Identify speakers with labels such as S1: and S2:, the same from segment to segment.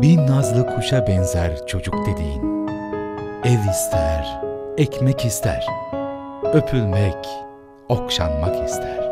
S1: Bin nazlı kuşa benzer çocuk dediğin. Ev ister, ekmek ister, öpülmek, okşanmak ister.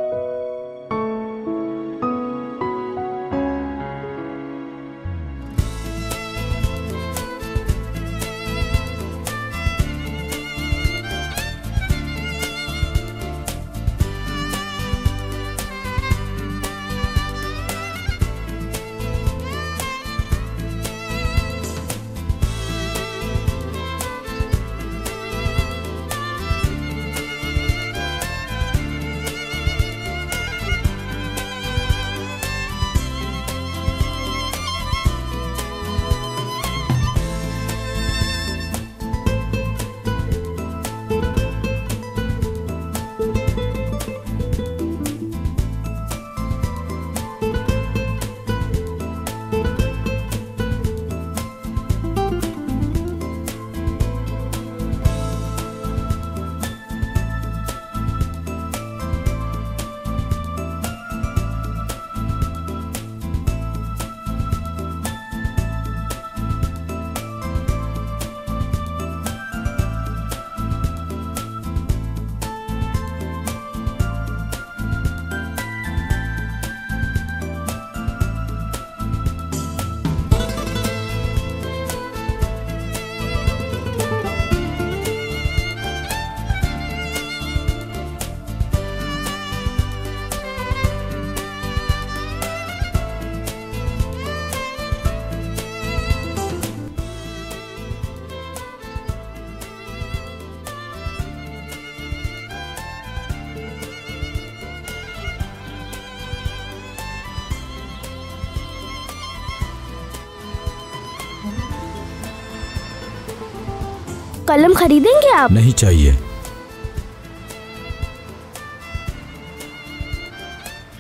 S2: कलम खरीदेंगे आप?
S3: नहीं चाहिए।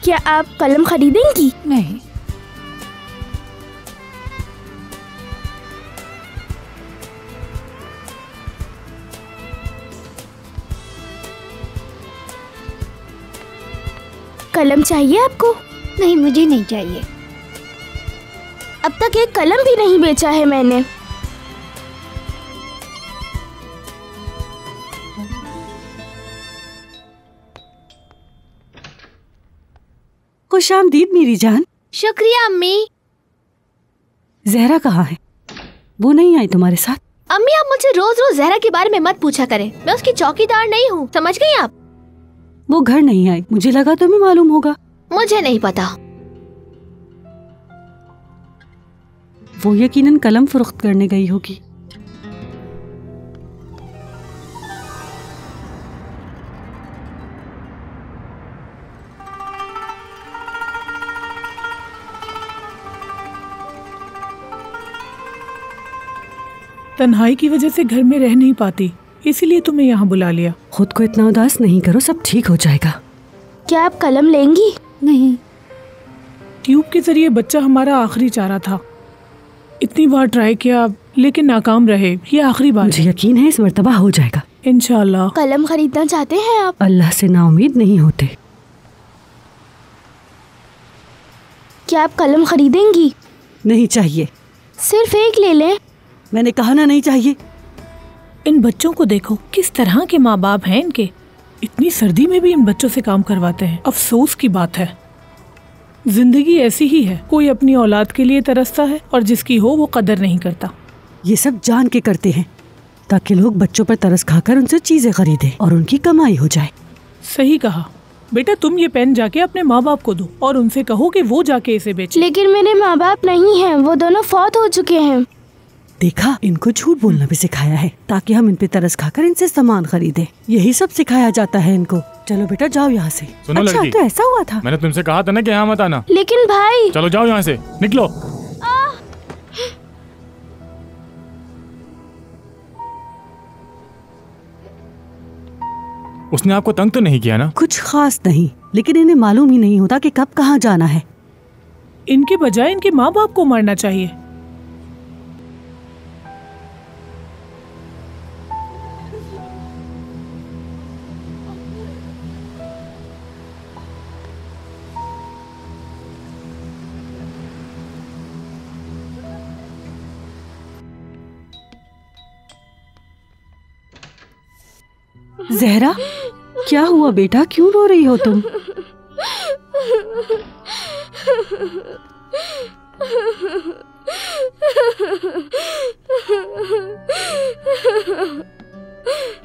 S2: क्या आप कलम खरीदेंगी?
S4: नहीं।
S2: कलम चाहिए आपको?
S4: नहीं, मुझे नहीं चाहिए।
S2: अब तक एक कलम भी नहीं बेचा है मैंने।
S5: खुशामदीद मेरी जान।
S2: शुक्रिया अम्मी।
S5: जहरा कहाँ है? वो नहीं आई तुम्हारे साथ?
S2: अम्मी आप मुझसे रोज रोज जहरा के बारे में मत पूछा करें, मैं उसकी चौकीदार नहीं हूँ, समझ गई आप?
S5: वो घर नहीं आई, मुझे लगा तुम्हें मालूम होगा।
S2: मुझे नहीं पता।
S5: वो यकीनन कलम फरोख्त करने गई होगी।
S6: तन्हाई की वजह से घर में रह नहीं पाती, इसीलिए तुम्हें यहाँ बुला लिया।
S5: खुद को इतना उदास नहीं करो, सब ठीक हो जाएगा।
S2: क्या आप कलम लेंगी?
S5: नहीं।
S6: ट्यूब के जरिए बच्चा हमारा आखिरी चारा था। इतनी बार ट्राई किया लेकिन नाकाम रहे, ये आखिरी बार।
S5: मुझे यकीन है इस मर्तबा हो जाएगा
S6: इंशाल्लाह।
S2: कलम खरीदना चाहते हैं आप?
S5: अल्लाह से नाउमीद नहीं होते।
S2: क्या आप कलम खरीदेंगी?
S5: नहीं चाहिए।
S2: सिर्फ एक ले लें।
S5: मैंने कहा ना नहीं चाहिए।
S6: इन बच्चों को देखो, किस तरह के माँ बाप हैं इनके। इतनी सर्दी में भी इन बच्चों से काम करवाते हैं। अफसोस की बात है, जिंदगी ऐसी ही है, कोई अपनी औलाद के लिए तरसता है और जिसकी हो वो कदर नहीं करता।
S5: ये सब जान के करते हैं ताकि लोग बच्चों पर तरस खाकर उनसे चीजें खरीदें और उनकी कमाई हो जाए।
S6: सही कहा बेटा, तुम ये पेन जाके अपने माँ बाप को दो और उनसे कहो कि वो जाके इसे बेचे।
S2: लेकिन मेरे माँ बाप नहीं हैं, वो दोनों फौत हो चुके हैं।
S5: देखा, इनको झूठ बोलना भी सिखाया है ताकि हम इन पे तरस खाकर इनसे सामान खरीदें। यही सब सिखाया जाता है इनको। चलो बेटा जाओ यहाँ से।
S3: सुनो
S5: अच्छा
S3: लड़की,
S5: तो ऐसा हुआ था।
S3: मैंने तुमसे कहा था ना कि यहाँ मत आना।
S2: लेकिन भाई।
S3: चलो जाओ यहाँ से, निकलो। उसने आपको तंग तो नहीं किया ना?
S5: कुछ खास नहीं, लेकिन इन्हें मालूम ही नहीं होता कि कब कहाँ जाना है।
S6: इनके बजाय इनके माँ बाप को मारना चाहिए।
S5: जहरा, क्या हुआ बेटा, क्यों रो रही हो तुम?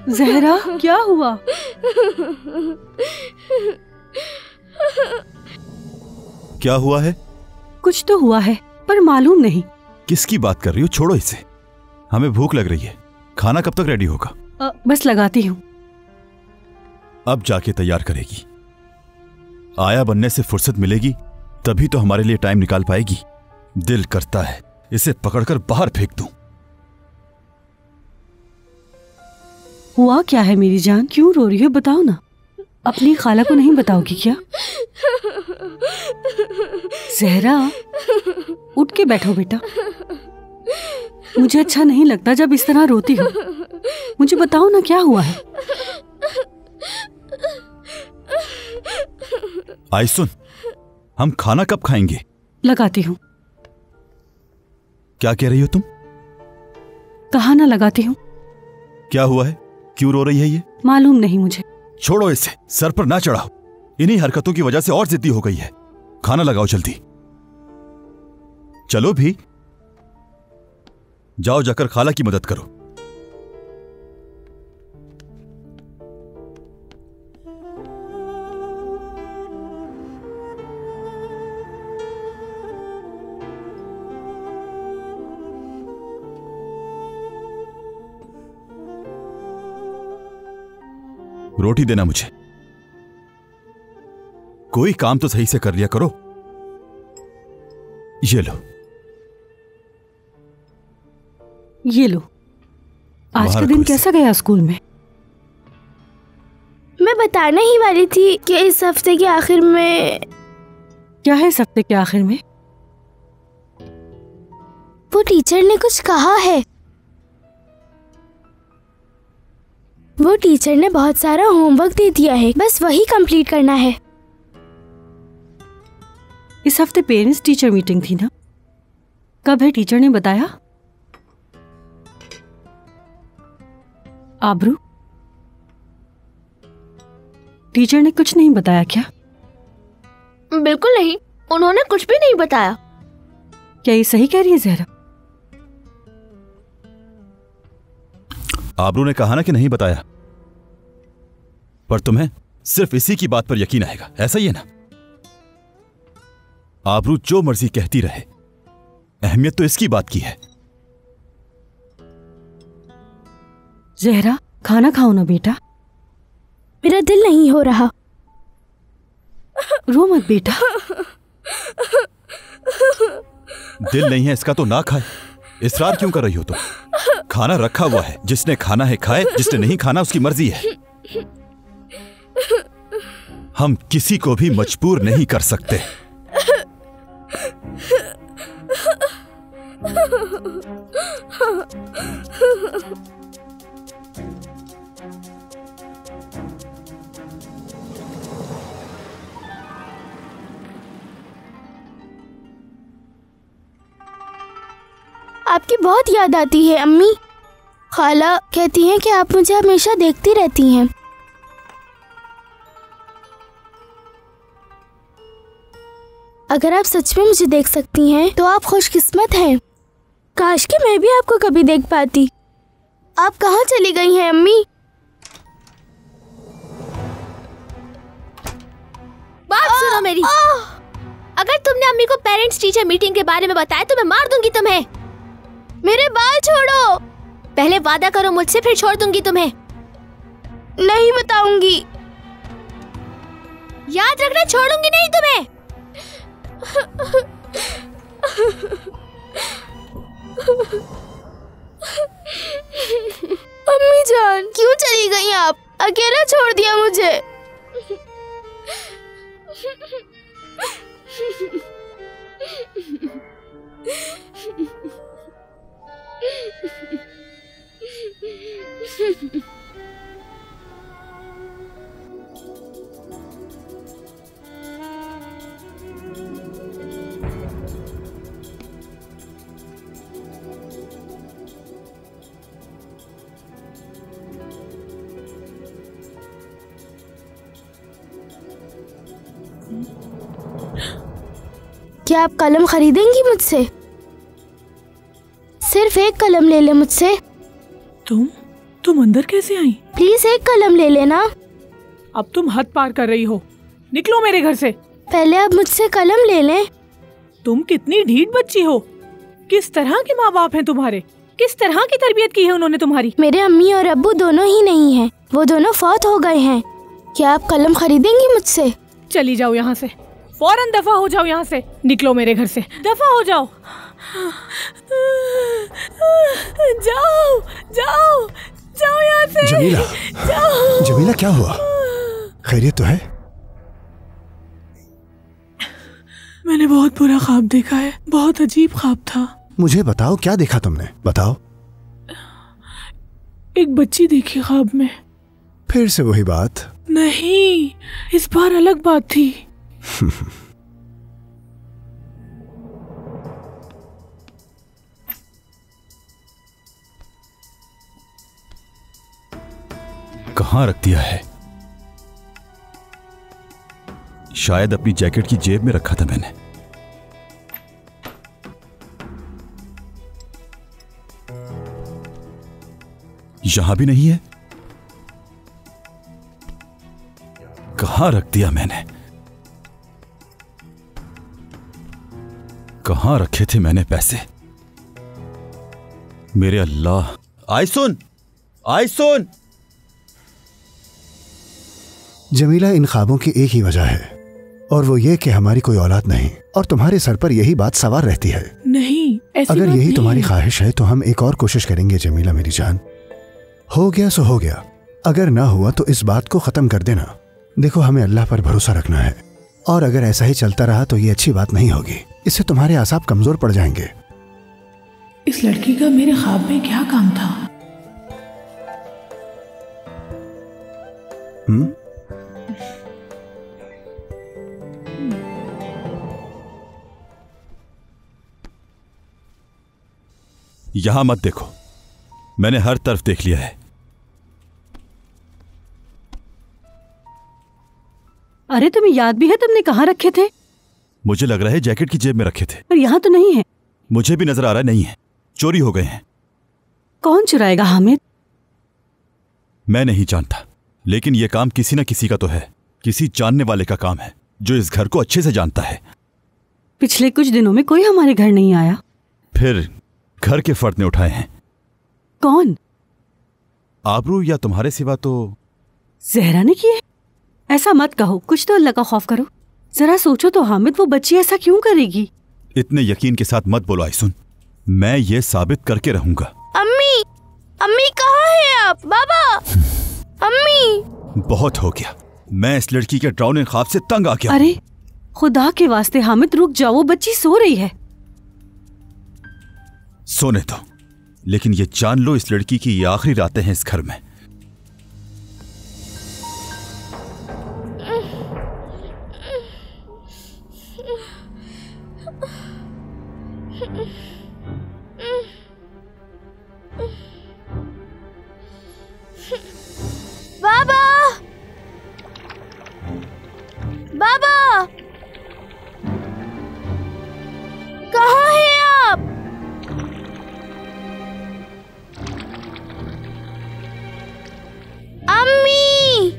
S5: जहरा, क्या हुआ?
S7: क्या हुआ है?
S5: कुछ तो हुआ है पर मालूम नहीं।
S7: किसकी बात कर रही हो? छोड़ो इसे, हमें भूख लग रही है। खाना कब तक रेडी होगा?
S5: बस लगाती हूँ।
S7: अब जाके तैयार करेगी। आया बनने से फुर्सत मिलेगी तभी तो हमारे लिए टाइम निकाल पाएगी। दिल करता है इसे पकड़कर बाहर फेंक दूं।
S5: हुआ क्या है मेरी जान, क्यों रो रही हो? बताओ ना। अपनी खाला को नहीं बताओगी क्या? जहरा, उठ के बैठो बेटा। मुझे अच्छा नहीं लगता जब इस तरह रोती हो। मुझे बताओ ना क्या हुआ है।
S7: आई सुन, हम खाना कब खाएंगे?
S5: लगाती हूँ।
S7: क्या कह रही हो तुम?
S5: कहा ना लगाती हूँ।
S7: क्या हुआ है? क्यों रो रही है ये?
S5: मालूम नहीं मुझे।
S7: छोड़ो इसे, सर पर ना चढ़ाओ। इन्हीं हरकतों की वजह से और जिद्दी हो गई है। खाना लगाओ जल्दी। चलो भी, जाओ जाकर खाला की मदद करो। रोटी देना मुझे। कोई काम तो सही से कर लिया करो। ये लो।
S5: ये लो। आज का
S7: बाहर
S5: दिन
S7: रखो
S5: कैसा गया स्कूल में?
S2: मैं बताना ही वाली थी कि इस हफ्ते के आखिर में।
S5: क्या है इस हफ्ते के आखिर में?
S2: वो टीचर ने कुछ कहा है। वो टीचर ने बहुत सारा होमवर्क दे दिया है, बस वही कंप्लीट करना है।
S5: इस हफ्ते पेरेंट्स टीचर मीटिंग थी ना? कब है, टीचर ने बताया? आबरू, टीचर ने कुछ नहीं बताया क्या?
S2: बिल्कुल नहीं, उन्होंने कुछ भी नहीं बताया।
S5: क्या ये सही कह रही है जहरा?
S7: आबरू ने कहा ना कि नहीं बताया, पर तुम्हें सिर्फ इसी की बात पर यकीन आएगा, ऐसा ही है ना? आबरू जो मर्जी कहती रहे, अहमियत तो इसकी बात की है।
S5: जहरा, खाना खाओ ना बेटा।
S2: मेरा दिल नहीं हो रहा।
S5: रो मत बेटा।
S7: दिल नहीं है इसका तो ना खाए। इसरार क्यों कर रही हो तुम? खाना रखा हुआ है, जिसने खाना है खाए, जिसने नहीं खाना उसकी मर्जी है। हम किसी को भी मजबूर नहीं कर सकते।
S2: आपकी बहुत याद आती है अम्मी। खाला कहती हैं कि आप मुझे हमेशा देखती रहती हैं। अगर आप सच में मुझे देख सकती हैं तो आप खुशकिस्मत हैं। काश कि मैं भी आपको कभी देख पाती। आप कहाँ चली गई हैं अम्मी? बात सुनो मेरी। अगर तुमने अम्मी को पेरेंट्स टीचर मीटिंग के बारे में बताया तो मैं मार दूंगी तुम्हें। मेरे बाल छोड़ो। पहले वादा करो मुझसे, फिर छोड़ दूंगी तुम्हें। नहीं बताऊंगी। याद रखना, छोड़ूंगी नहीं तुम्हें। अम्मी जान, क्यों चली गई आप? अकेला छोड़ दिया मुझे। क्या आप कलम खरीदेंगी मुझसे? सिर्फ एक कलम ले ले मुझसे।
S6: तुम अंदर कैसे आई?
S2: प्लीज एक कलम ले लेना।
S6: अब तुम हद पार कर रही हो, निकलो मेरे घर से।
S2: पहले आप मुझसे कलम ले लें।
S6: तुम कितनी ढीठ बच्ची हो। किस तरह के माँ बाप हैं तुम्हारे? किस तरह की तरबियत की है उन्होंने तुम्हारी?
S2: मेरे अम्मी और अब्बू दोनों ही नहीं हैं, वो दोनों फौत हो गए हैं। क्या आप कलम खरीदेंगी मुझसे?
S6: चली जाओ यहाँ से, फौरन दफा हो जाओ यहाँ से। निकलो मेरे घर से, दफा हो जाओ। जाओ जाओ जाओ यहाँ से।
S8: जमीला,
S6: जाओ।
S8: जमीला क्या हुआ? खैरियत तो है?
S6: मैंने बहुत बुरा ख्वाब देखा है, बहुत अजीब ख्वाब था।
S8: मुझे बताओ क्या देखा तुमने, बताओ।
S6: एक बच्ची देखी ख्वाब में।
S8: फिर से वही बात?
S6: नहीं, इस बार अलग बात थी।
S7: कहाँ रख दिया है? शायद अपनी जैकेट की जेब में रखा था मैंने। यहां भी नहीं है। कहां रख दिया मैंने? कहां रखे थे मैंने पैसे? मेरे अल्लाह। आयसुन, आयसुन।
S8: जमीला, इन ख्वाबों की एक ही वजह है, और वो ये कि हमारी कोई औलाद नहीं, और तुम्हारे सर पर यही बात सवार रहती है।
S6: नहीं, ऐसी
S8: अगर
S6: बात
S8: यही
S6: नहीं
S8: तुम्हारी
S6: है।
S8: ख्वाहिश है तो हम एक और कोशिश करेंगे जमीला मेरी जान। हो गया सो हो गया, अगर ना हुआ तो इस बात को खत्म कर देना। देखो, हमें अल्लाह पर भरोसा रखना है, और अगर ऐसा ही चलता रहा तो ये अच्छी बात नहीं होगी। इससे तुम्हारे आसाब कमजोर पड़ जाएंगे।
S6: इस लड़की का मेरे ख्वाब में क्या काम था?
S7: यहां मत देखो, मैंने हर तरफ देख लिया है।
S5: अरे तुम्हें याद भी है तुमने कहाँ रखे थे?
S7: मुझे लग रहा है जैकेट की जेब में रखे थे,
S5: पर यहाँ तो नहीं है।
S7: मुझे भी नजर आ रहा है नहीं है, चोरी हो गए हैं।
S5: कौन चुराएगा हामिद?
S7: मैं नहीं जानता, लेकिन यह काम किसी न किसी का तो है। किसी जानने वाले का काम है जो इस घर को अच्छे से जानता है।
S5: पिछले कुछ दिनों में कोई हमारे घर नहीं आया।
S7: फिर घर के फर्द ने उठाए हैं।
S5: कौन?
S7: आबरू या तुम्हारे सिवा तो
S5: जहरा ने किए? ऐसा मत कहो, कुछ तो अल्लाह का खौफ करो। जरा सोचो तो हामिद, वो बच्ची ऐसा क्यों करेगी?
S7: इतने यकीन के साथ मत बोलो आयसुन, मैं ये साबित करके रहूंगा।
S2: अम्मी, अम्मी कहाँ है आप? बाबा, अम्मी।
S7: बहुत हो गया, मैं इस लड़की के डरावने ख्वाब से तंग आ गया।
S5: अरे खुदा के वास्ते हामिद रुक जाओ, वो बच्ची सो रही है।
S7: सोने दो, लेकिन ये जान लो इस लड़की की ये आखिरी रातें हैं इस घर में।
S2: बाबा, बाबा, कहाँ हैं आप? अम्मी,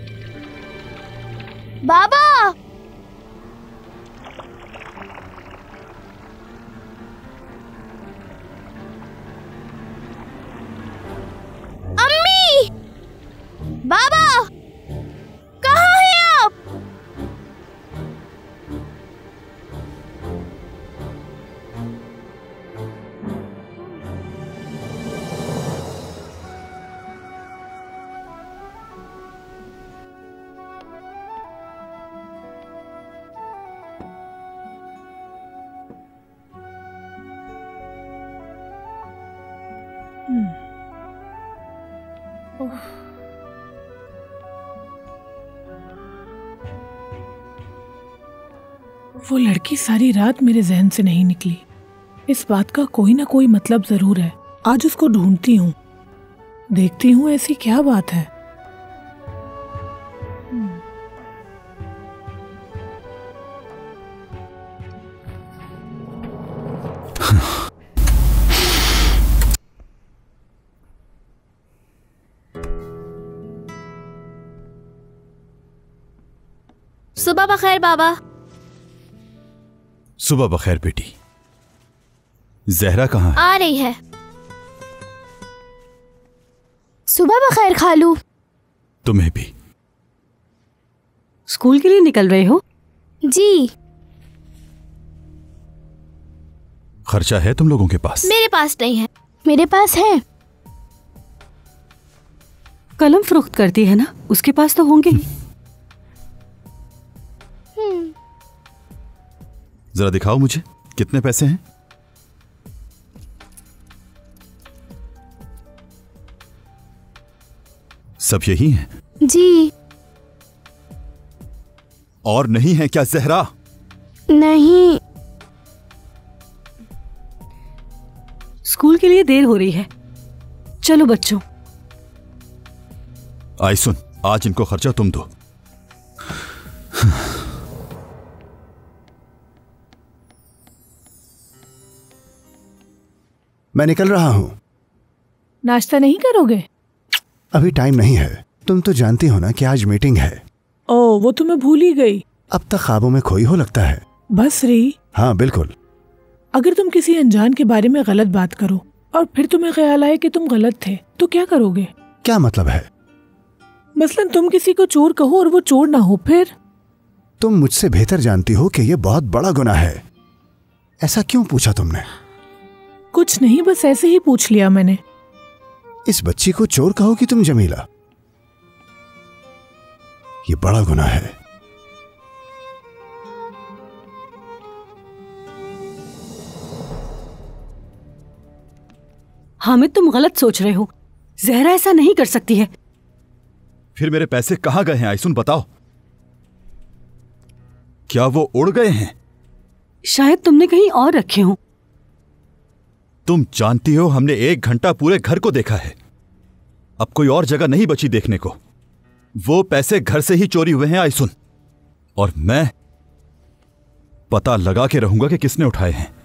S2: बाबा, अम्मी, बाबा, कहाँ हैं आप?
S6: वो लड़की सारी रात मेरे जहन से नहीं निकली। इस बात का कोई ना कोई मतलब जरूर है। आज उसको ढूंढती हूँ, देखती हूँ ऐसी क्या बात है।
S2: सुबह बखैर बाबा।
S7: सुबह बखैर बेटी। जहरा कहाँ है?
S2: आ रही है।
S9: सुबह बखैर खालू।
S7: तुम्हें भी।
S5: स्कूल के लिए निकल रहे हो?
S2: जी।
S7: खर्चा है तुम लोगों के पास?
S2: मेरे पास नहीं है।
S9: मेरे पास है।
S5: कलम फरोख्त करती है ना, उसके पास तो होंगे ही।
S7: जरा दिखाओ मुझे, कितने पैसे हैं? सब यही हैं?
S9: जी।
S7: और नहीं है क्या जहरा?
S9: नहीं।
S5: स्कूल के लिए देर हो रही है, चलो बच्चों।
S7: आई सुन, आज इनको खर्चा तुम दो।
S8: मैं निकल रहा हूं।
S6: नाश्ता नहीं करोगे?
S8: अभी टाइम नहीं है। तुम तो जानती हो ना कि आज मीटिंग है।
S6: ओह, वो तो मैं भूल ही गई।
S8: अब तक ख्वाबों में खोई हो लगता है।
S6: बस रही।
S8: हाँ बिल्कुल।
S6: अगर तुम किसी अनजान के बारे में गलत बात करो और फिर तुम्हें ख्याल आए कि तुम गलत थे, तो क्या करोगे?
S8: क्या मतलब है?
S6: मसलन तुम किसी को चोर कहो और वो चोर ना हो, फिर?
S8: तुम मुझसे बेहतर जानती हो कि यह बहुत बड़ा गुनाह है। ऐसा क्यों पूछा तुमने?
S6: कुछ नहीं, बस ऐसे ही पूछ लिया मैंने।
S8: इस बच्ची को चोर कहोगी तुम जमीला? ये बड़ा गुनाह है।
S5: हामिद, तुम गलत सोच रहे हो। जहरा ऐसा नहीं कर सकती है।
S7: फिर मेरे पैसे कहां गए हैं आइसुन, बताओ। क्या वो उड़ गए हैं?
S5: शायद तुमने कहीं और रखे हों।
S7: तुम जानती हो हमने 1 घंटा पूरे घर को देखा है। अब कोई और जगह नहीं बची देखने को। वो पैसे घर से ही चोरी हुए हैं आइसुन, और मैं पता लगा के रहूंगा कि किसने उठाए हैं।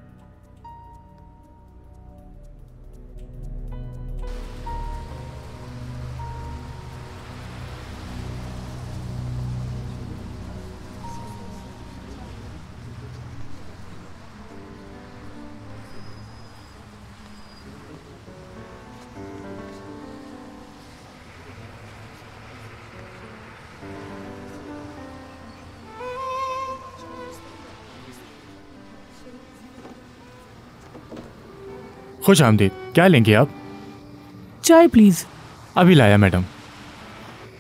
S3: खुश आमदीद। क्या लेंगे आप?
S6: चाय प्लीज।
S3: अभी लाया मैडम।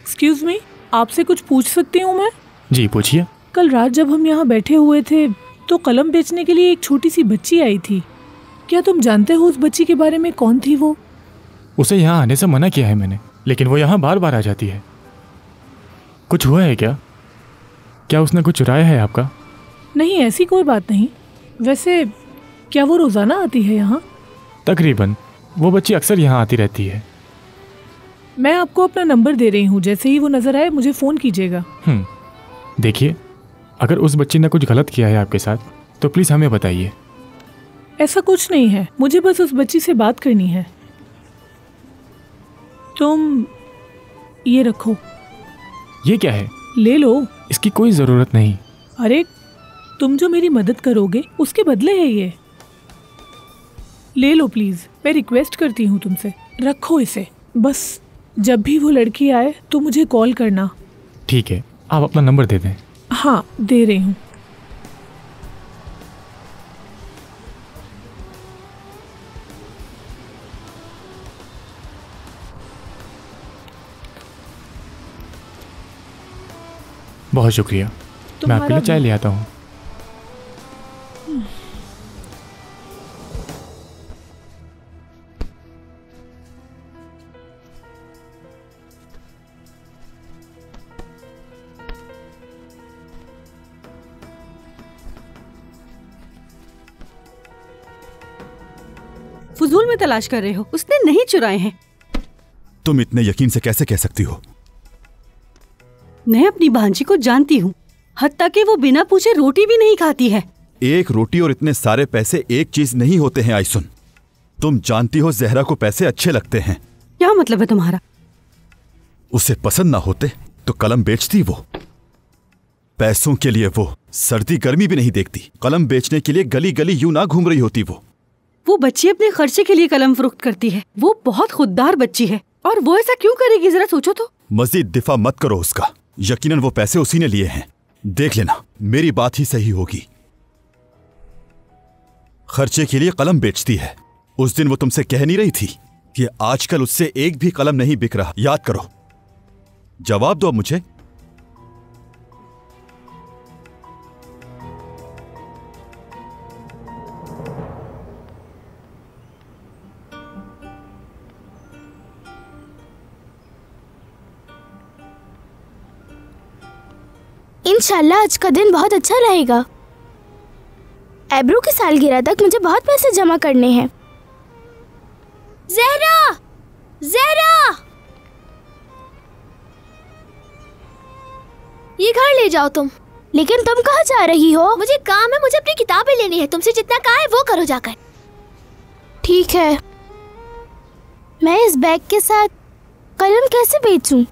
S6: एक्सक्यूज मी, आपसे कुछ पूछ सकती हूँ मैं?
S3: जी पूछिए।
S6: कल रात जब हम यहाँ बैठे हुए थे तो कलम बेचने के लिए एक छोटी सी बच्ची आई थी। क्या तुम जानते हो उस बच्ची के बारे में? कौन थी वो?
S3: उसे यहाँ आने से मना किया है मैंने, लेकिन वो यहाँ बार बार आ जाती है। कुछ हुआ है क्या? क्या उसने कुछ चुराया है आपका?
S6: नहीं, ऐसी कोई बात नहीं। वैसे क्या वो रोजाना आती है यहाँ?
S3: तकरीबन। वो बच्ची अक्सर यहाँ आती रहती है।
S6: मैं आपको अपना नंबर दे रही हूँ, जैसे ही वो नजर आए मुझे फोन कीजिएगा।
S3: देखिए, अगर उस बच्ची ने कुछ गलत किया है आपके साथ तो प्लीज हमें बताइए।
S6: ऐसा कुछ नहीं है, मुझे बस उस बच्ची से बात करनी है। तुम ये रखो।
S3: ये क्या है?
S6: ले लो।
S3: इसकी कोई जरूरत नहीं।
S6: अरे तुम जो मेरी मदद करोगे उसके बदले है ये। ले लो प्लीज, मैं रिक्वेस्ट करती हूँ तुमसे। रखो इसे। बस जब भी वो लड़की आए तो मुझे कॉल करना।
S3: ठीक है, आप अपना नंबर दे दें।
S6: हाँ, दे रही हूँ।
S3: बहुत शुक्रिया। मैं आपके लिए चाय ले आता हूँ।
S5: फजूल में तलाश कर रहे हो, उसने नहीं चुराए हैं।
S7: तुम इतने यकीन से कैसे कह सकती हो?
S5: मैं अपनी भांजी को जानती हूँ, हत्ता कि वो बिना पूछे रोटी भी नहीं खाती है।
S7: एक रोटी और इतने सारे पैसे एक चीज नहीं होते हैं आइसुन। तुम जानती हो जहरा को पैसे अच्छे लगते हैं।
S5: क्या मतलब है तुम्हारा?
S7: उसे पसंद ना होते तो कलम बेचती वो। पैसों के लिए वो सर्दी गर्मी भी नहीं देखती। कलम बेचने के लिए गली गली यूं ना घूम रही होती वो
S5: बच्ची अपने खर्चे के लिए कलम फरोख्त करती है। वो बहुत खुददार बच्ची है और वो ऐसा क्यों करेगी, जरा सोचो तो।
S7: मजीद दिफा मत करो उसका। यकीनन वो पैसे उसी ने लिए हैं। देख लेना मेरी बात ही सही होगी। खर्चे के लिए कलम बेचती है। उस दिन वो तुमसे कह नहीं रही थी कि आजकल उससे एक भी कलम नहीं बिक रहा? याद करो, जवाब दो अब मुझे।
S9: इंशाल्लाह आज का दिन बहुत अच्छा रहेगा। एब्रू की सालगिरह तक मुझे बहुत पैसे जमा करने हैं।
S2: ज़हरा, ज़हरा, ये घर ले जाओ तुम।
S9: लेकिन तुम कहाँ जा रही हो?
S2: मुझे काम है, मुझे अपनी किताबें लेनी है। तुमसे जितना कहा है वो करो जाकर।
S9: ठीक है, मैं इस बैग के साथ कलम कैसे बेचूं?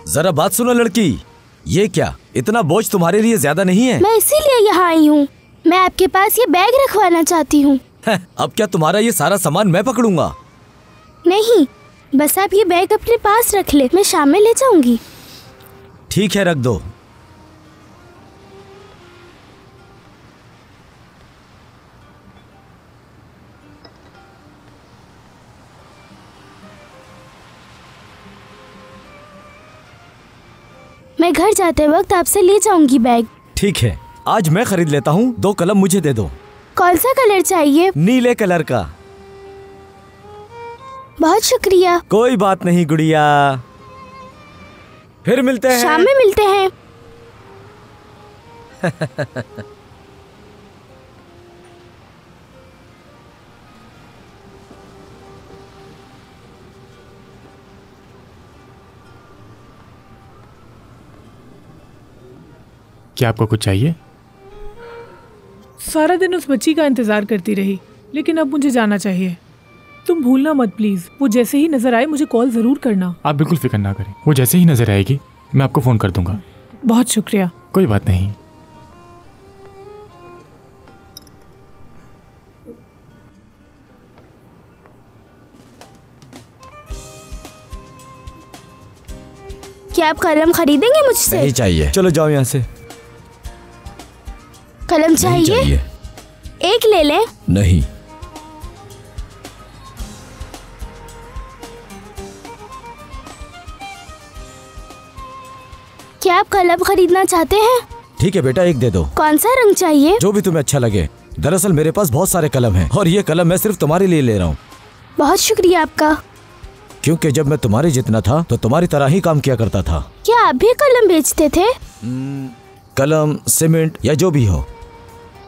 S10: जरा बात सुनो लड़की, ये क्या इतना बोझ तुम्हारे लिए ज्यादा नहीं है?
S9: मैं इसीलिए यहाँ आई हूँ। मैं आपके पास ये बैग रखवाना चाहती हूँ।
S10: अब क्या तुम्हारा ये सारा सामान मैं पकड़ूंगा?
S9: नहीं, बस आप ये बैग अपने पास रख ले, मैं शाम में ले जाऊंगी।
S10: ठीक है, रख दो।
S9: मैं घर जाते वक्त आपसे ले जाऊंगी बैग।
S10: ठीक है, आज मैं खरीद लेता हूँ। 2 कलम मुझे दे दो।
S9: कौन सा कलर चाहिए?
S10: नीले कलर का।
S9: बहुत शुक्रिया।
S10: कोई बात नहीं गुड़िया, फिर मिलते हैं।
S9: शाम में मिलते हैं।
S3: क्या आपको कुछ चाहिए?
S6: सारा दिन उस बच्ची का इंतजार करती रही, लेकिन अब मुझे जाना चाहिए। तुम भूलना मत प्लीज। वो जैसे ही नजर आए मुझे कॉल जरूर करना।
S3: आप बिल्कुल फिक्र ना करें, वो जैसे ही नजर आएगी मैं आपको फोन कर दूंगा।
S6: बहुत शुक्रिया।
S3: कोई बात नहीं।
S9: क्या आप कलम खरीदेंगे मुझसे?
S10: नहीं चाहिए, चलो जाओ यहाँ से।
S9: कलम
S10: नहीं चाहिए।
S9: एक ले लें।
S10: नहीं।
S9: क्या आप कलम खरीदना चाहते हैं?
S10: ठीक है बेटा, एक दे दो।
S9: कौन सा रंग चाहिए?
S10: जो भी तुम्हें अच्छा लगे। दरअसल मेरे पास बहुत सारे कलम हैं और ये कलम मैं सिर्फ तुम्हारे लिए ले रहा हूँ।
S9: बहुत शुक्रिया आपका।
S10: क्योंकि जब मैं तुम्हारे जितना था तो तुम्हारी तरह ही काम किया करता था।
S9: क्या आप भी कलम बेचते थे?
S10: कलम, सीमेंट या जो भी हो।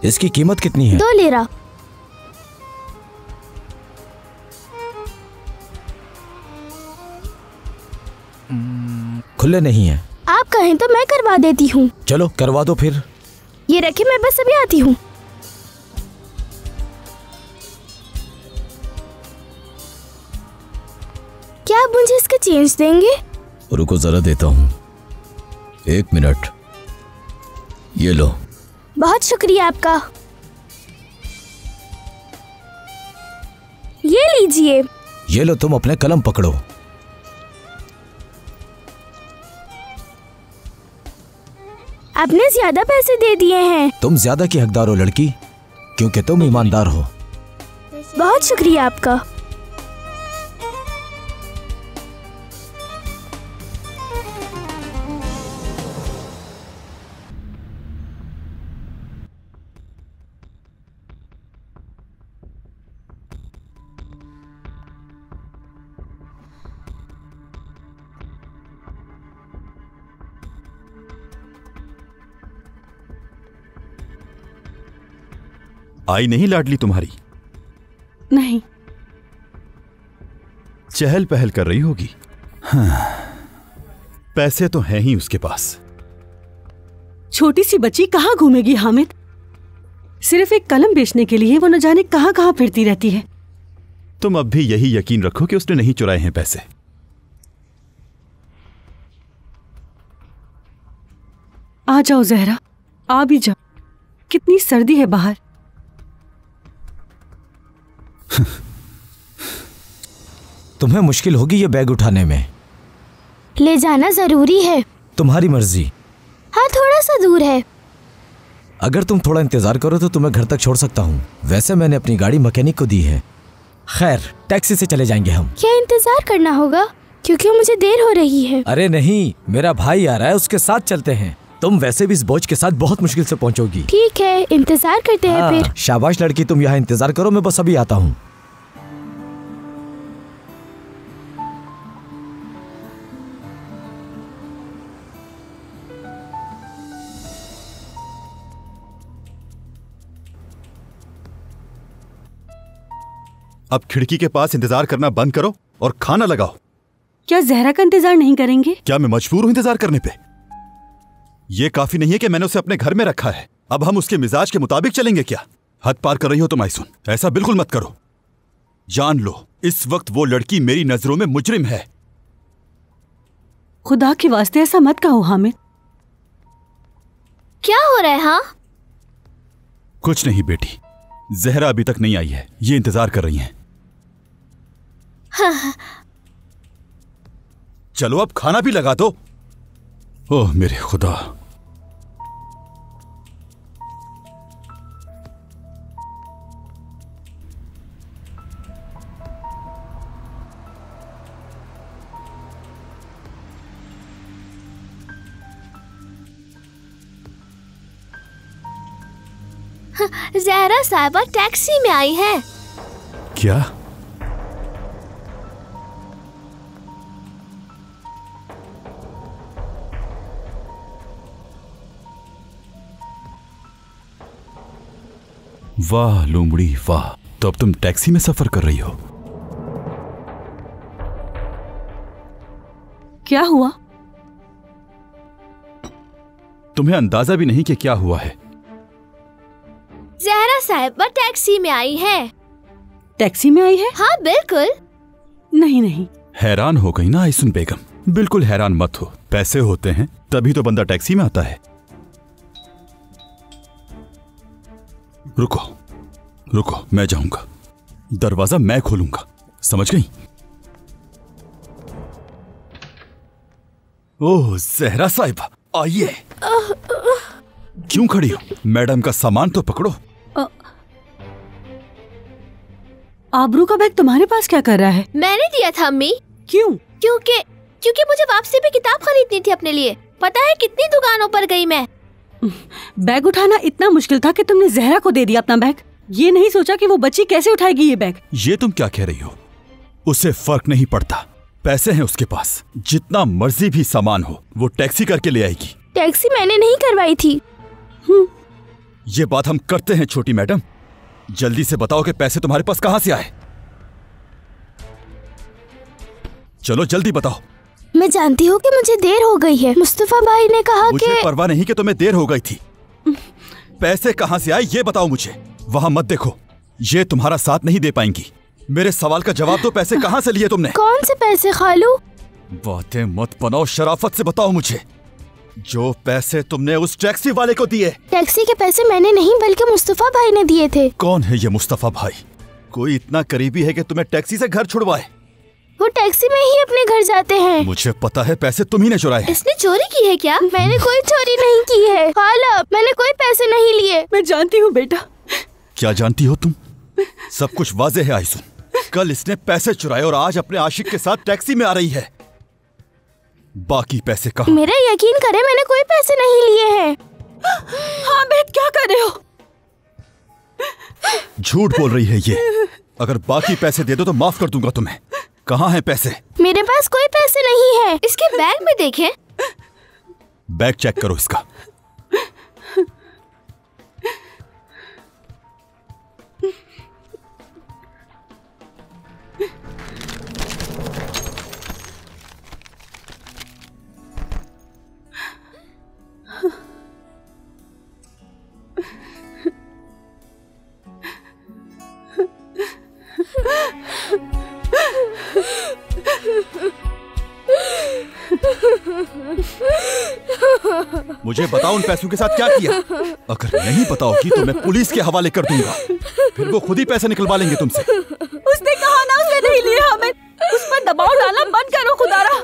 S10: इसकी कीमत कितनी है?
S9: 2 लिरा।
S10: खुले नहीं है।
S9: आप कहें तो मैं करवा देती हूँ।
S10: चलो करवा दो फिर।
S9: ये रखे, मैं बस अभी आती हूँ। क्या आप मुझे इसके चेंज देंगे?
S10: रुको जरा देता हूँ, 1 मिनट। ये लो।
S9: बहुत शुक्रिया आपका। ये लीजिए।
S10: ये लो, तुम अपने कलम पकड़ो।
S9: आपने ज्यादा पैसे दे दिए हैं।
S10: तुम ज्यादा की हकदार हो लड़की, क्योंकि तुम ईमानदार हो।
S9: बहुत शुक्रिया आपका।
S7: आई नहीं लाडली तुम्हारी?
S5: नहीं।
S7: चहल पहल कर रही होगी। हाँ, पैसे तो हैं ही उसके पास।
S5: छोटी सी बच्ची कहाँ घूमेगी हामिद? सिर्फ एक कलम बेचने के लिए वो न जाने कहाँ कहाँ फिरती रहती है।
S7: तुम अब भी यही यकीन रखो कि उसने नहीं चुराए हैं पैसे।
S5: आ जाओ जहरा, आ भी जाओ, कितनी सर्दी है बाहर।
S11: तुम्हें मुश्किल होगी ये बैग उठाने में।
S9: ले जाना जरूरी है।
S11: तुम्हारी मर्जी।
S9: हाँ, थोड़ा सा दूर है।
S11: अगर तुम थोड़ा इंतजार करो तो तुम्हें घर तक छोड़ सकता हूँ। वैसे मैंने अपनी गाड़ी मैकेनिक को दी है। खैर, टैक्सी से चले जाएंगे हम।
S9: क्या इंतजार करना होगा? क्योंकि मुझे देर हो रही है।
S11: अरे नहीं, मेरा भाई आ रहा है, उसके साथ चलते हैं। तुम वैसे भी इस बोझ के साथ बहुत मुश्किल से पहुंचोगी।
S9: ठीक है, इंतजार करते हैं फिर।
S11: शाबाश लड़की, तुम यहाँ इंतजार करो, मैं बस अभी आता हूँ।
S7: अब खिड़की के पास इंतजार करना बंद करो और खाना लगाओ।
S5: क्या जहरा का इंतजार नहीं करेंगे?
S7: क्या मैं मजबूर हूं इंतजार करने पे? यह काफी नहीं है कि मैंने उसे अपने घर में रखा है। अब हम उसके मिजाज के मुताबिक चलेंगे क्या? हद पार कर रही हो तुम आइसुन, ऐसा बिल्कुल मत करो। जान लो, इस वक्त वो लड़की मेरी नजरों में मुजरिम है।
S5: खुदा के वास्ते ऐसा मत कहो हामिद।
S2: क्या हो रहा है? हाँ,
S7: कुछ नहीं बेटी, जहरा अभी तक नहीं आई है, ये इंतजार कर रही हैं।
S2: हाँ।
S7: चलो अब खाना भी लगा दो। ओह मेरे खुदा।
S2: जहरा साहिबा टैक्सी में आई है।
S7: क्या? वाह लोमड़ी वाह, तो अब तुम टैक्सी में सफर कर रही हो।
S5: क्या हुआ?
S7: तुम्हें अंदाजा भी नहीं कि क्या हुआ है।
S2: जहरा साहिबा टैक्सी में आई है।
S5: टैक्सी में आई है?
S2: हाँ बिल्कुल।
S5: नहीं नहीं।
S7: हैरान हो गई ना आइसुन बेगम? बिल्कुल हैरान मत हो, पैसे होते हैं तभी तो बंदा टैक्सी में आता है। रुको रुको, मैं जाऊंगा, दरवाजा मैं खोलूंगा, समझ गई? ओह जहरा साहिबा आइए। क्यों खड़ी हो? मैडम का सामान तो पकड़ो।
S5: आबरू का बैग तुम्हारे पास क्या कर रहा है?
S2: मैंने दिया था अम्मी।
S5: क्यों?
S2: क्योंकि मुझे वापसी पे किताब खरीदनी थी अपने लिए। पता है कितनी दुकानों पर गई मैं।
S5: बैग उठाना इतना मुश्किल था कि तुमने जहरा को दे दिया अपना बैग। ये नहीं सोचा कि वो बच्ची कैसे उठाएगी ये बैग।
S7: ये तुम क्या कह रही हो? उसे फर्क नहीं पड़ता, पैसे हैं उसके पास, जितना मर्जी भी सामान हो वो टैक्सी करके ले आएगी।
S9: टैक्सी मैंने नहीं करवाई थी।
S7: ये बात हम करते हैं छोटी मैडम। जल्दी से बताओ कि पैसे तुम्हारे पास कहां से आए। चलो जल्दी बताओ।
S9: मैं जानती हूँ कि मुझे देर हो गई है। मुस्तफा भाई ने कहा
S7: मुझे
S9: कि
S7: परवाह नहीं कि तुम्हें देर हो गई थी। पैसे कहां से आए ये बताओ मुझे। वहां मत देखो, ये तुम्हारा साथ नहीं दे पाएंगी। मेरे सवाल का जवाब दो, पैसे कहां से लिए तुमने?
S9: कौन से पैसे खालू?
S7: बातें मत बनाओ, शराफत से बताओ मुझे। जो पैसे तुमने उस टैक्सी वाले को दिए।
S9: टैक्सी के पैसे मैंने नहीं बल्कि मुस्तफा भाई ने दिए थे।
S7: कौन है ये मुस्तफा भाई? कोई इतना करीबी है कि तुम्हें टैक्सी से घर छुड़वाए?
S9: वो टैक्सी में ही अपने घर जाते हैं।
S7: मुझे पता है, पैसे तुम ही ने चुराए हैं।
S2: इसने चोरी की है क्या?
S9: मैंने कोई चोरी नहीं की है खाला, मैंने कोई पैसे नहीं लिए।
S5: मैं जानती हूँ बेटा।
S7: क्या जानती हो तुम? सब कुछ वाजे है आइसुन। कल इसने पैसे चुराए और आज अपने आशिक के साथ टैक्सी में आ रही है। बाकी पैसे कहाँ?
S9: मेरा यकीन करे, मैंने कोई पैसे नहीं लिए हैं।
S5: हाँ बेट, क्या कर रहे हो?
S7: झूठ बोल रही है ये। अगर बाकी पैसे दे दो तो माफ कर दूंगा तुम्हें। कहाँ हैं पैसे?
S9: मेरे पास कोई पैसे नहीं है।
S2: इसके बैग में देखें।
S7: बैग चेक करो इसका। मुझे बताओ उन पैसों के साथ क्या किया। अगर नहीं बताओगी तो मैं पुलिस के हवाले कर दूंगा, फिर वो खुद ही पैसे निकलवा लेंगे तुमसे।
S5: उसने कहा ना उसने नहीं लिया, हमें उस पर दबाव डालना बंद करो खुदारा।